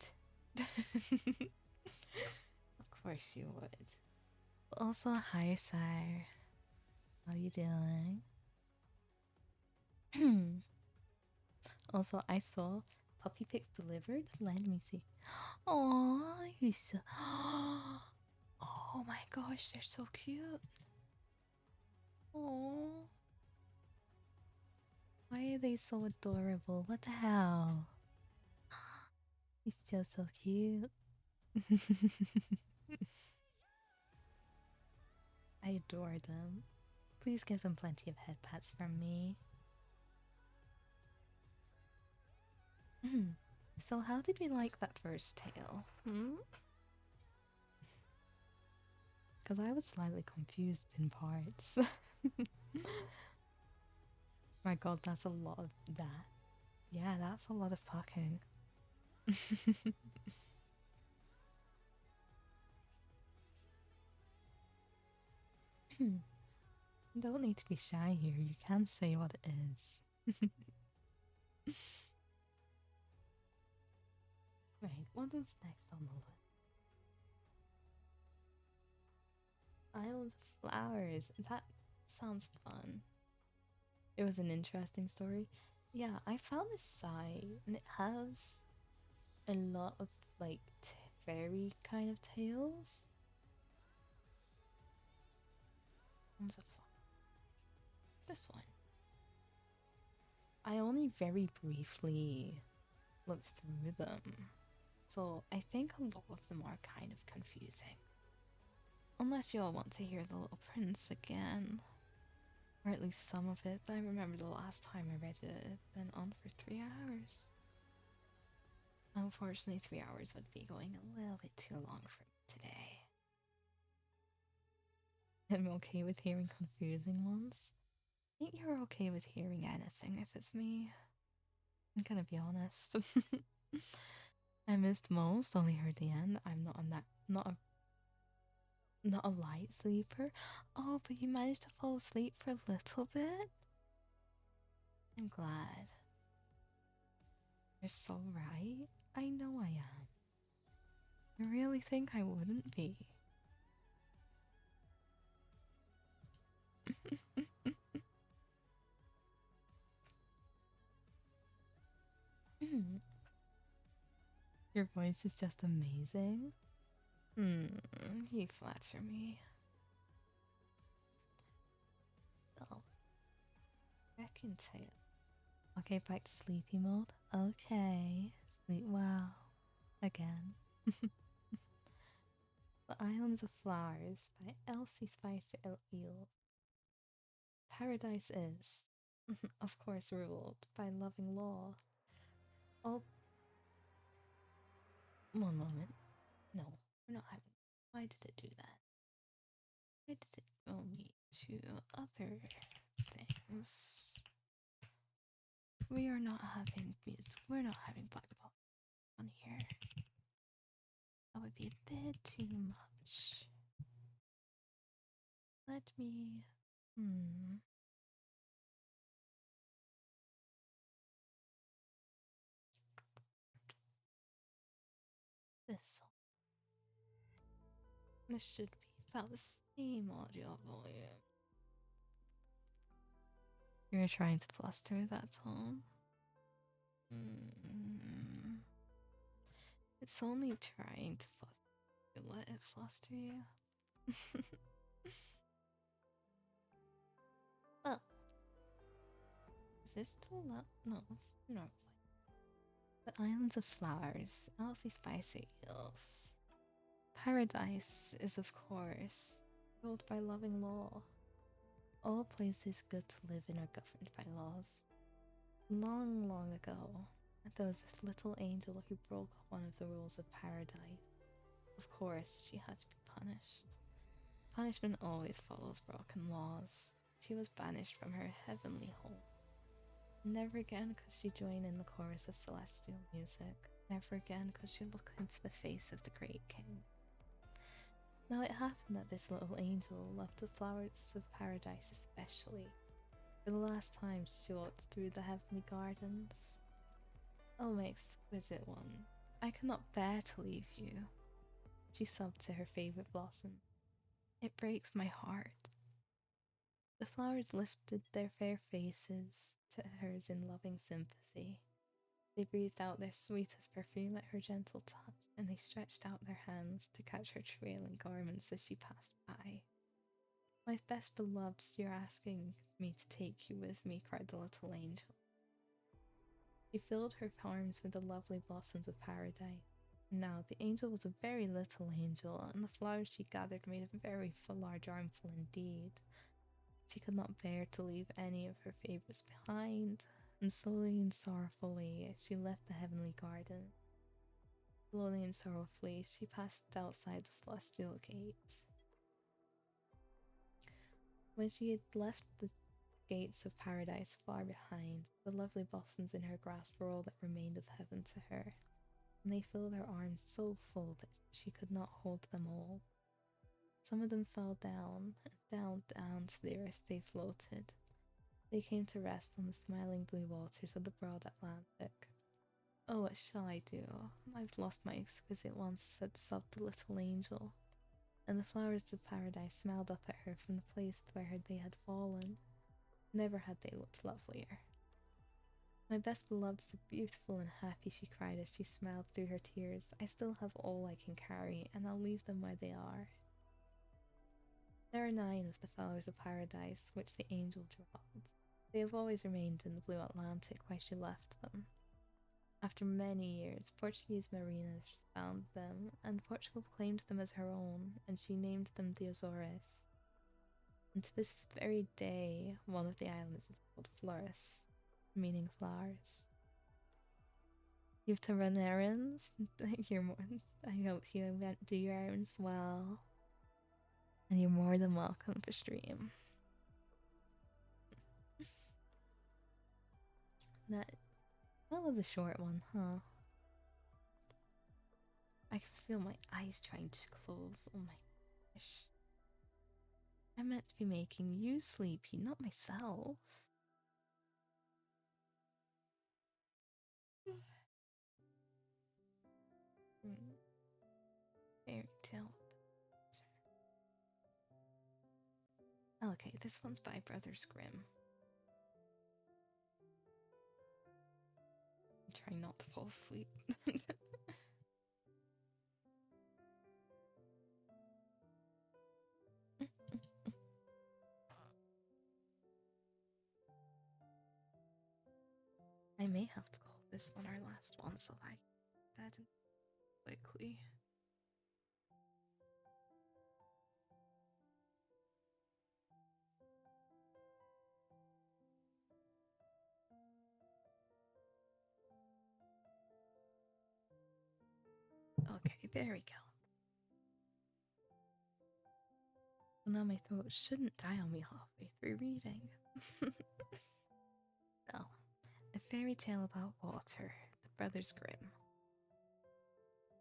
Of course you would. Also, hi, sire. How you doing? Also, I saw puppy pics delivered. Let me see. Oh, you so. Oh my gosh, they're so cute. Oh, why are they so adorable? What the hell? He's still so cute. I adore them. Please give them plenty of head pats from me. So how did we like that first tale? Because I was slightly confused in parts. My god, that's a lot of that. Yeah, that's a lot of fucking. Don't need to be shy here. You can say what it is. Right, what is next on the list? Islands of Flowers. That sounds fun. It was an interesting story. Yeah, I found this site and it has a lot of like fairy kind of tales. Islands of Flowers. This one. I only very briefly looked through them. So I think a lot of them are kind of confusing. Unless you all want to hear The Little Prince again. Or at least some of it. I remember the last time I read it, it went on for 3 hours. Unfortunately, 3 hours would be going a little bit too long for me today. I'm okay with hearing confusing ones. I think you're okay with hearing anything if it's me. I'm gonna be honest. I missed most, only heard the end. I'm not on that, not a light sleeper. Oh, but you managed to fall asleep for a little bit? I'm glad. You're so right. I know I am. I really think I wouldn't be. Your voice is just amazing. You flatter me. Oh, back into it. Okay, back to sleepy mode. Okay, sleep well. Again. The Islands of Flowers by Elsie Spicer Eel. Paradise is, of course, ruled by loving law. Oh, one moment. No, we're not having. Why did it do that? Why did it go me to other things? We are not having music. We're not having Black Ball on here. That would be a bit too much. Let me. This song. This should be about the same audio volume. You're trying to fluster that song. It's only trying to fluster. Let it fluster you. Oh, is this still up? No, it's not. The Islands of Flowers, Elsie Spicy Eels. Paradise is, of course, ruled by loving law. All places good to live in are governed by laws. Long, long ago, there was a little angel who broke one of the rules of paradise. Of course, she had to be punished. Punishment always follows broken laws. She was banished from her heavenly home. Never again could she join in the chorus of celestial music. Never again could she look into the face of the great king. Now it happened that this little angel loved the flowers of paradise especially. For the last time she walked through the heavenly gardens. Oh, my exquisite one, I cannot bear to leave you. She sobbed to her favorite blossom. It breaks my heart. The flowers lifted their fair faces to hers in loving sympathy. They breathed out their sweetest perfume at her gentle touch, and they stretched out their hands to catch her trailing garments as she passed by. My best beloved, you're asking me to take you with me, cried the little angel. She filled her arms with the lovely blossoms of paradise. Now, the angel was a very little angel, and the flowers she gathered made a very large armful indeed. She could not bear to leave any of her favourites behind, and slowly and sorrowfully she left the heavenly garden. Slowly and sorrowfully she passed outside the celestial gates. When she had left the gates of paradise far behind, the lovely blossoms in her grasp were all that remained of heaven to her, and they filled her arms so full that she could not hold them all. Some of them fell down, and down to the earth they floated. They came to rest on the smiling blue waters of the broad Atlantic. Oh, what shall I do? I've lost my exquisite one, sobbed the little angel. And the flowers of paradise smiled up at her from the place where they had fallen. Never had they looked lovelier. My best beloved, so beautiful and happy, she cried as she smiled through her tears. I still have all I can carry, and I'll leave them where they are. There are 9 of the flowers of paradise which the angel dropped. They have always remained in the blue Atlantic where she left them. After many years, Portuguese mariners found them, and Portugal claimed them as her own, and she named them the Azores. And to this very day, one of the islands is called Flores, meaning flowers. You have to run errands? I hope you do your errands well. And you're more than welcome for stream. That was a short one, huh? I can feel my eyes trying to close. Oh my gosh. I meant to be making you sleepy, not myself. Fairy tale. Okay, this one's by Brothers Grimm. I'm trying not to fall asleep. I may have to call this one our last one so I can bed quickly. Okay, there we go. Well, now my throat shouldn't die on me halfway through reading. So, a fairy tale about water, the Brothers Grimm.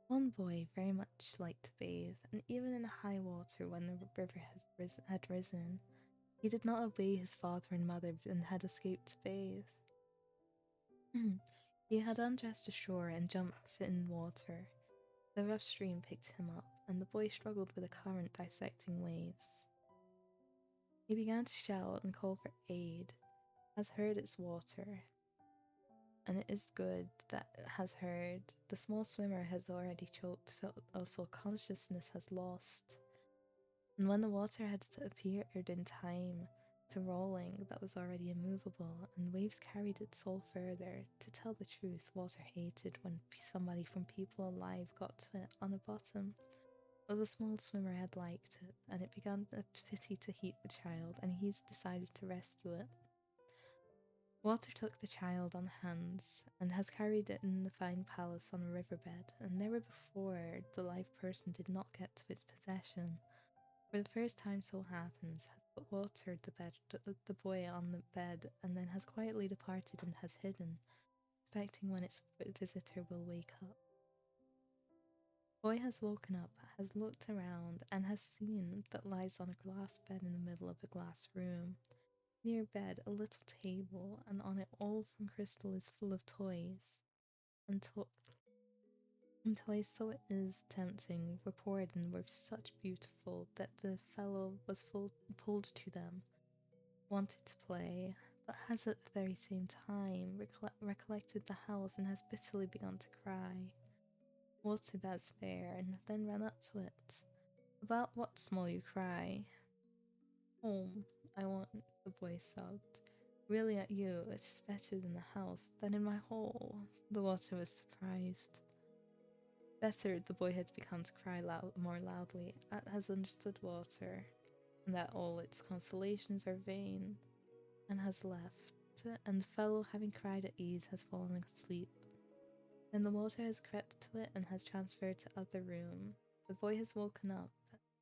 One boy very much liked to bathe, and even in high water when the river had risen, he did not obey his father and mother and had escaped to bathe. He had undressed ashore and jumped in water. The rough stream picked him up, and the boy struggled with a current dissecting waves. He began to shout and call for aid, has heard its water, and it is good that it has heard. The small swimmer has already choked, so also consciousness has lost. And when the water had appeared in time, to rolling that was already immovable, and waves carried its soul further. To tell the truth, water hated when somebody from people alive got to it on the bottom. But the small swimmer had liked it, and it began a pity to heat the child, and he's decided to rescue it. Water took the child on hands and has carried it in the fine palace on a riverbed, and never before the live person did not get to its possession. For the first time so happens, has put water the boy on the bed, and then has quietly departed and has hidden, expecting when its visitor will wake up. Boy has woken up, has looked around, and has seen that lies on a glass bed in the middle of a glass room. Near bed, a little table, and on it all from crystal is full of toys. And, and toys so it is tempting were poured and were such beautiful that the fellow was pulled to them, wanted to play, but has at the very same time recollected the house and has bitterly begun to cry. Water that's there, and then ran up to it. About what small you cry? Home, I want, the boy sobbed. Really at you, it's better than the house, than in my hole. The water was surprised. Better, the boy had begun to cry more loudly. It has understood water, and that all its consolations are vain, and has left. And the fellow, having cried at ease, has fallen asleep. Then the water has crept to it and has transferred to other room. The boy has woken up,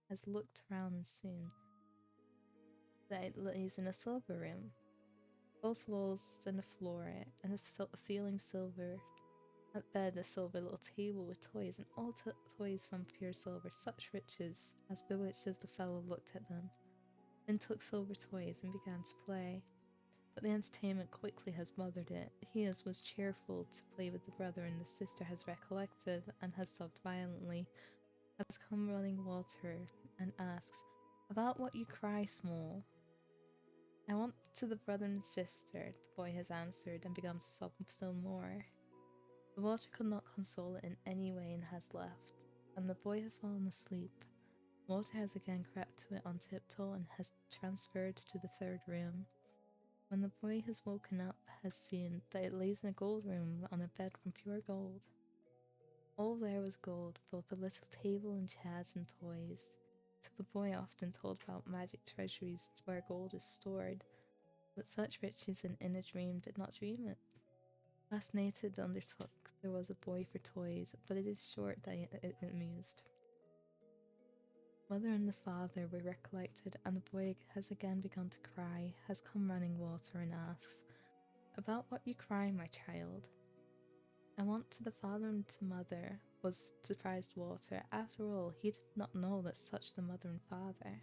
has looked around and seen that it lays in a silver room. Both walls and the floor and the ceiling silver. At bed, a silver little table with toys, and all toys from pure silver, such riches, as bewitched as the fellow looked at them. Then took silver toys and began to play. But the entertainment quickly has mothered it. He as was cheerful to play with the brother, and the sister has recollected and has sobbed violently, has come running water, and asks, About what you cry, small? I want to the brother and sister, the boy has answered, and begun to sob still more. The water could not console it in any way and has left, and the boy has fallen asleep. Water has again crept to it on tiptoe and has transferred to the third room. When the boy has woken up, has seen that it lays in a gold room on a bed from pure gold. All there was gold, both a little table and chairs and toys. To the boy often told about magic treasuries where gold is stored, but such riches in a dream did not dream it. Fascinated undertook there was a boy for toys, but it is short that it amused. Mother and the father were recollected, and the boy has again begun to cry, has come running water, and asks, About what you cry, my child? I want to the father and to mother, was surprised Water. After all, he did not know that such the mother and father.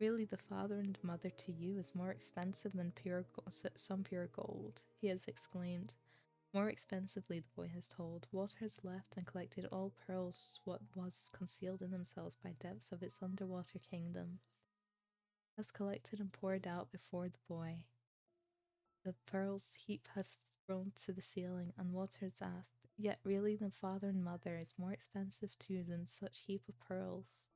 Really, the father and mother to you is more expensive than some pure gold, he has exclaimed. More expensively, the boy has told. Water has left and collected all pearls, what was concealed in themselves by depths of its underwater kingdom. Has collected and poured out before the boy. The pearls heap hath grown to the ceiling, and Water has asked, Yet really the father and mother is more expensive too than such heap of pearls.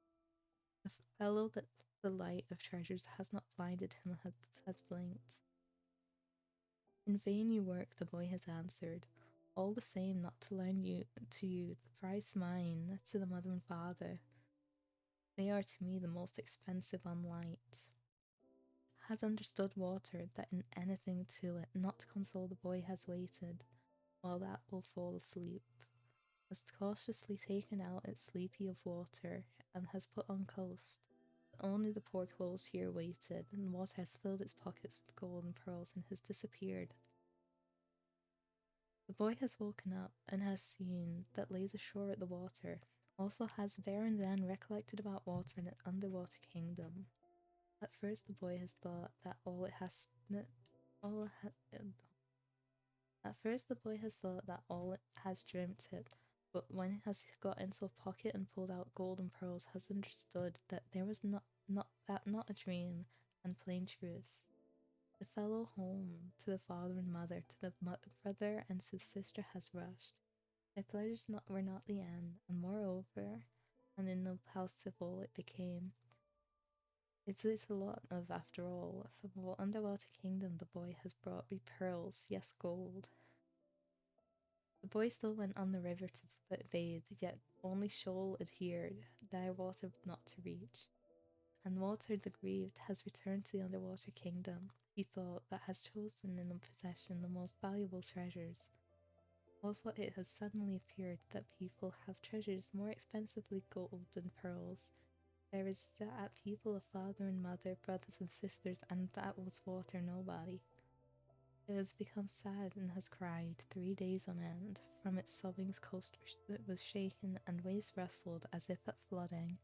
The fellow that the light of treasures has not blinded him has blinked. In vain you work, the boy has answered. All the same, not to learn to you the price mine to the mother and father. They are to me the most expensive on light. Has understood Water that in anything to it, not to console the boy has waited, while that will fall asleep. Has cautiously taken out its sleepy of water, and has put on coast. Only the poor clothes here waited, and Water has filled its pockets with gold and pearls and has disappeared. The boy has woken up and has seen that lays ashore at the water, also has there and then recollected about water in an underwater kingdom. At first the boy has thought that all it has dreamt it, but when it has got into a pocket and pulled out gold and pearls, has understood that there was not a dream, and plain truth. The fellow home, to the father and mother, to the brother and to the sister has rushed. Their pleasures were not the end, and moreover, and in the house civil it became. It's a lot of, after all, from a underwater kingdom the boy has brought me pearls, yes, gold. The boy still went on the river to bathe, yet only Shoal adhered, dire water not to reach. And Walter the Grieved has returned to the underwater kingdom, he thought, that has chosen in the possession the most valuable treasures. Also, it has suddenly appeared that people have treasures more expensively gold than pearls. There is at people a father and mother, brothers and sisters, and that was Water nobody. It has become sad and has cried 3 days on end. From its sobbings, coast was shaken and waves rustled as if at flooding,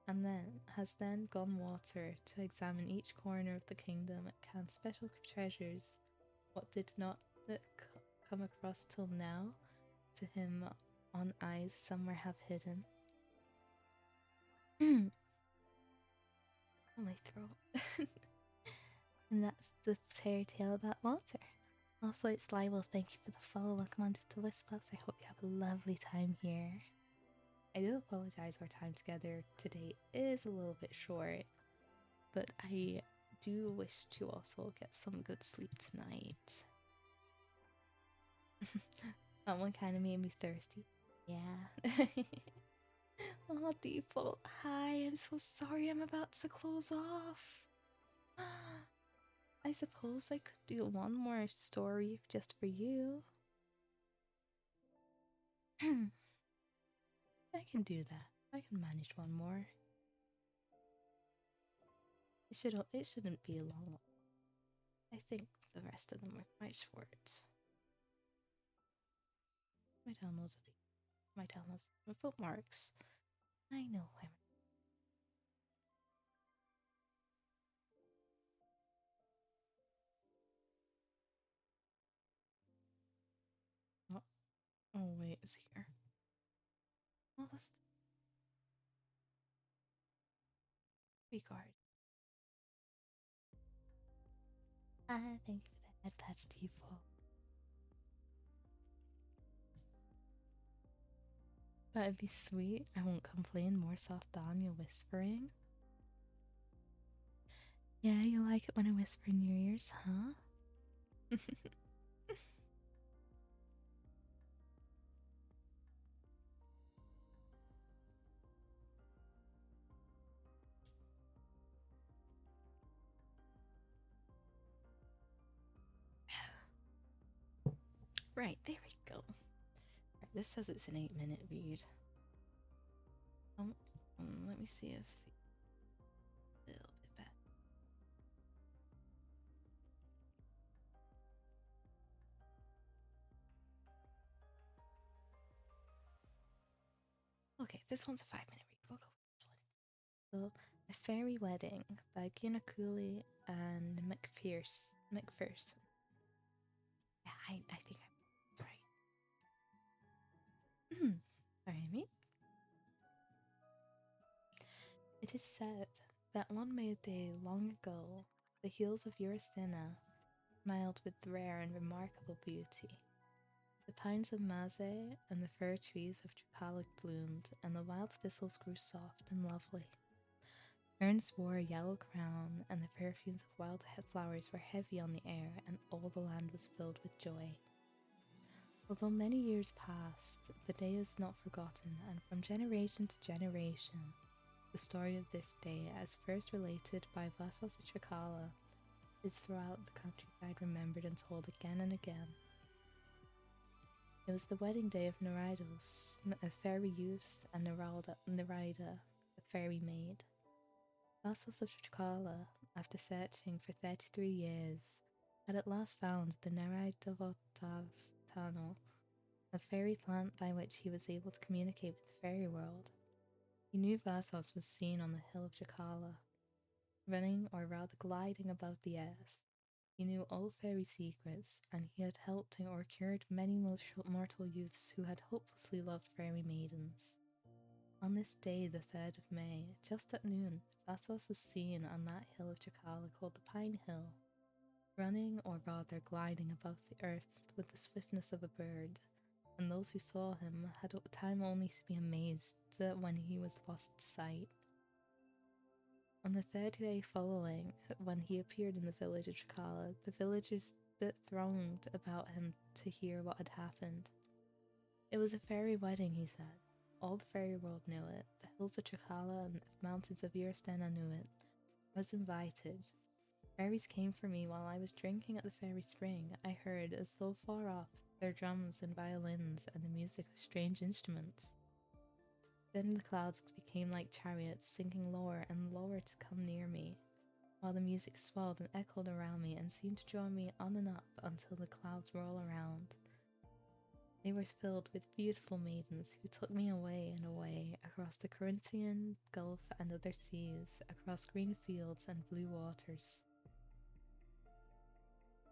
and then gone Water to examine each corner of the kingdom and special treasures, what did not come across till now to him on eyes somewhere have hidden. Oh, my throat. And that's the fairy tale about Walter. Also, it's Lyle. Thank you for the follow. Welcome on to the Wispups. I hope you have a lovely time here. I do apologize our time together today is a little bit short, but I do wish to also get some good sleep tonight. That one kind of made me thirsty. Yeah. Oh, default. Hi, I'm so sorry I'm about to close off. I suppose I could do one more story just for you. I can do that. I can manage one more. It shouldn't be a long one. I think the rest of them are quite short. My downloads my bookmarks. I know where. Oh, oh wait, it's here. Oh, that's regard. Thank you for that. That's default. That'd be sweet. I won't complain. More soft Danya whispering. Yeah, you like it when I whisper in your ears, huh? Right, there we go. Right, this says it's an 8-minute read. Let me see if a little bit better. Okay, this one's a 5-minute read. We'll go with this one. So, The Fairy Wedding by Gina Cooley and McPherson. Yeah, I think I'm right. Sorry, me. It is said that one May day long ago, the hills of Eurysthena smiled with rare and remarkable beauty. The pines of Maze and the fir trees of Tricolic bloomed, and the wild thistles grew soft and lovely. Ferns wore a yellow crown, and the perfumes of wild flowers were heavy on the air, and all the land was filled with joy. Although many years passed, the day is not forgotten, and from generation to generation, the story of this day, as first related by Vassos of Trikala, is throughout the countryside remembered and told again and again. It was the wedding day of Neridos, a fairy youth, and Nerida, a fairy maid. Vassos of Trikala, after searching for 33 years, had at last found the Neridavotavtano, a fairy plant by which he was able to communicate with the fairy world. He knew Vassos was seen on the hill of Trikala, running or rather gliding above the earth. He knew all fairy secrets, and he had helped or cured many mortal youths who had hopelessly loved fairy maidens. On this day, the 3rd of May, just at noon, Vassos was seen on that hill of Trikala called the Pine Hill, running or rather gliding above the earth with the swiftness of a bird, and those who saw him had time only to be amazed when he was lost to sight. On the third day following, when he appeared in the village of Trikala, the villagers that thronged about him to hear what had happened. It was a fairy wedding, he said. All the fairy world knew it. The hills of Trikala and the mountains of Irstena knew it. I was invited. Fairies came for me while I was drinking at the fairy spring. I heard, as though far off, their drums and violins and the music of strange instruments. Then the clouds became like chariots, sinking lower and lower to come near me, while the music swelled and echoed around me and seemed to draw me on and up until the clouds were all around. They were filled with beautiful maidens who took me away and away across the Corinthian Gulf and other seas, across green fields and blue waters.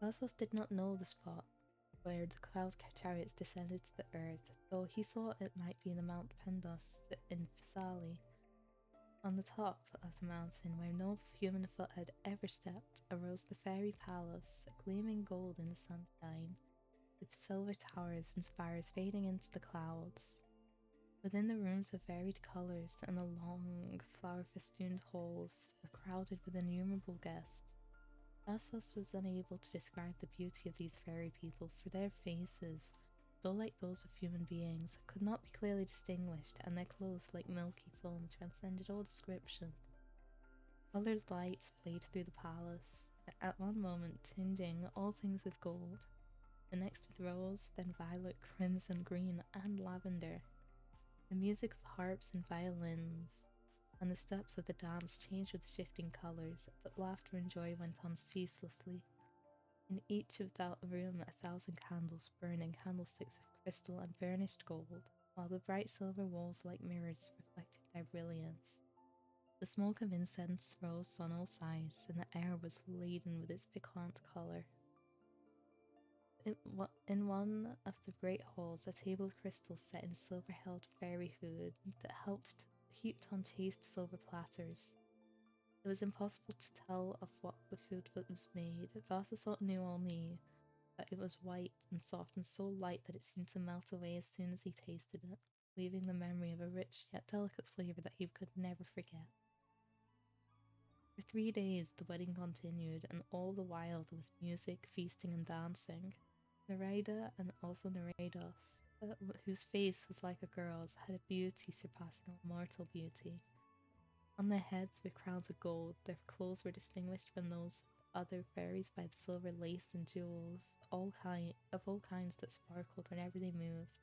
Vassos did not know the spot where the cloud chariots descended to the earth, though he thought it might be the Mount Pendos in Thessaly. On the top of the mountain, where no human foot had ever stepped, arose the fairy palace, gleaming gold in the sunshine, with silver towers and spires fading into the clouds. Within the rooms of varied colours and the long, flower-festooned halls were crowded with innumerable guests. Vassos was unable to describe the beauty of these fairy people, for their faces, though like those of human beings, could not be clearly distinguished, and their clothes, like milky foam, transcended all description. Coloured lights played through the palace, at one moment tinging all things with gold, the next with rose, then violet, crimson, green, and lavender. The music of harps and violins and the steps of the dance changed with shifting colours, but laughter and joy went on ceaselessly. In each of that room 1,000 candles burned in candlesticks of crystal and burnished gold, while the bright silver walls like mirrors reflected their brilliance. The smoke of incense rose on all sides, and the air was laden with its piquant colour. In one of the great halls, a table of crystal set in silver held fairy food that helped heaped on chased silver platters. It was impossible to tell of what the food was made. Vassasot knew only that it was white and soft and so light that it seemed to melt away as soon as he tasted it, leaving the memory of a rich yet delicate flavour that he could never forget. For 3 days the wedding continued, and all the while there was music, feasting, and dancing. Nereida and also Nereidos, whose face was like a girl's, had a beauty surpassing all mortal beauty. On their heads were crowns of gold, their clothes were distinguished from those of other fairies by the silver lace and jewels, of all kinds that sparkled whenever they moved.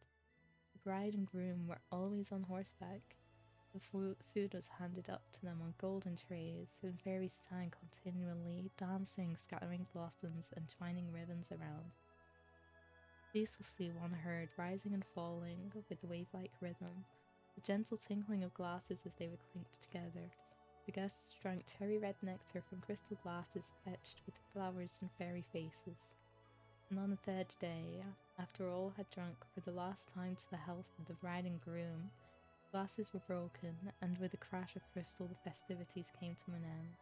The bride and groom were always on horseback. The food was handed up to them on golden trays, and fairies sang continually, dancing, scattering blossoms, and twining ribbons around. Ceaselessly one heard, rising and falling with a wave-like rhythm, the gentle tinkling of glasses as they were clinked together. The guests drank cherry-red nectar from crystal glasses etched with flowers and fairy faces. And on the third day, after all had drunk for the last time to the health of the bride and groom, glasses were broken, and with a crash of crystal the festivities came to an end.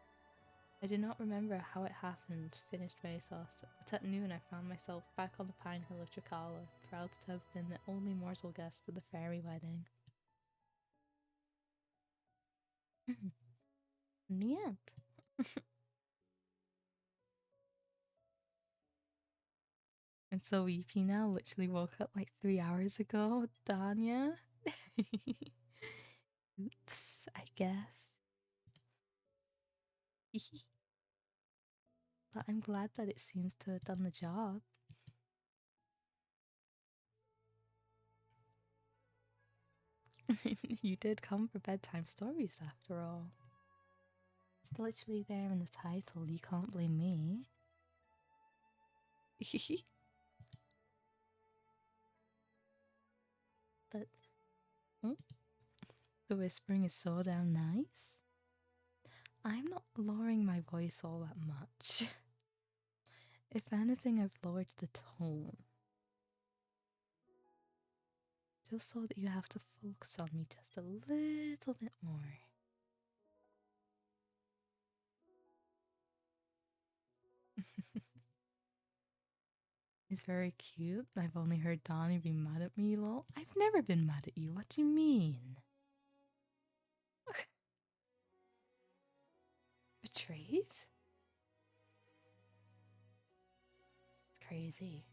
I do not remember how it happened, finished Vasos, but at noon I found myself back on the pine hill of Trikala, proud to have been the only mortal guest of the fairy wedding. In the end. I'm so weepy now, literally woke up like 3 hours ago, Danya. Oops, I guess. But I'm glad that it seems to have done the job. You did come for bedtime stories after all. It's literally there in the title. You can't blame me. But the whispering is so damn nice. I'm not lowering my voice all that much. If anything, I've lowered the tone. Just so that you have to focus on me just a little bit more. It's very cute. I've only heard Donnie be mad at me, lol. I've never been mad at you. What do you mean? Trace? It's crazy.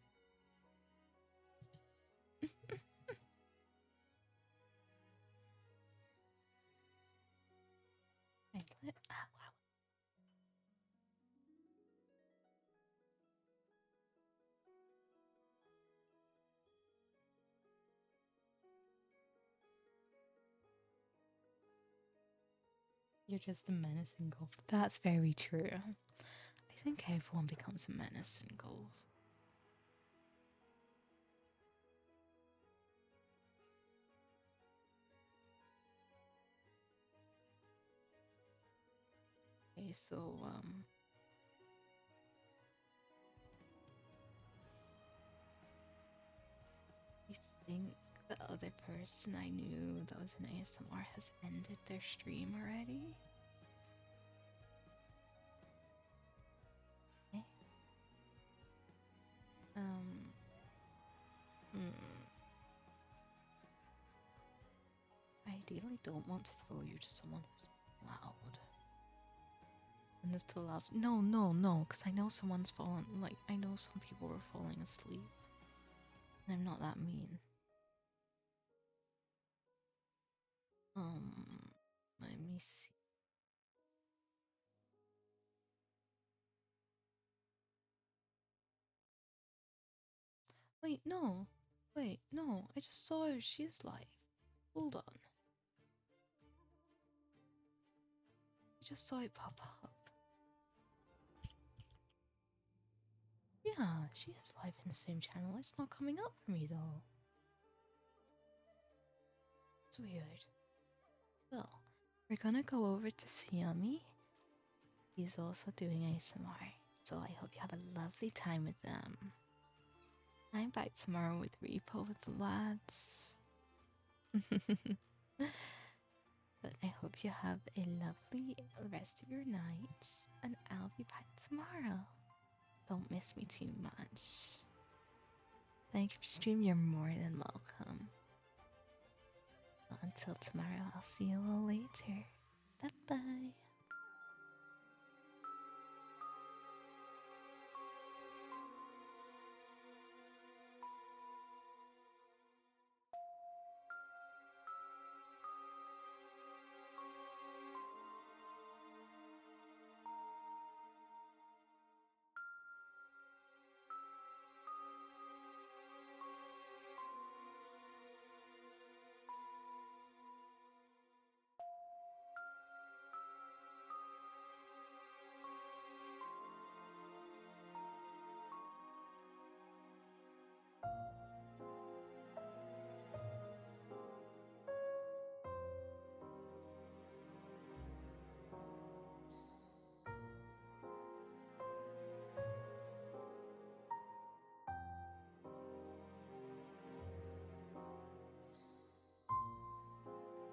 Wow. You're just a menace in golf. That's very true. I think everyone becomes a menace in golf. Okay, so I think the other person I knew that was in ASMR has ended their stream already. Okay. I ideally don't want to throw you to someone who's loud. And this too loud. No, because I know someone's fallen. Like, I know some people were falling asleep. And I'm not that mean. Let me see. Wait, no. Wait, no. I just saw her. She is live. Hold on. I just saw it pop up. Yeah, she is live in the same channel. It's not coming up for me though. It's weird. So, we're gonna go over to Xiaomi. He's also doing ASMR. So I hope you have a lovely time with them. I'm back tomorrow with Repo with the lads. But I hope you have a lovely rest of your nights, and I'll be back tomorrow. Don't miss me too much. Thank you for stream, you're more than welcome. Well, until tomorrow, I'll see you all later. Bye bye.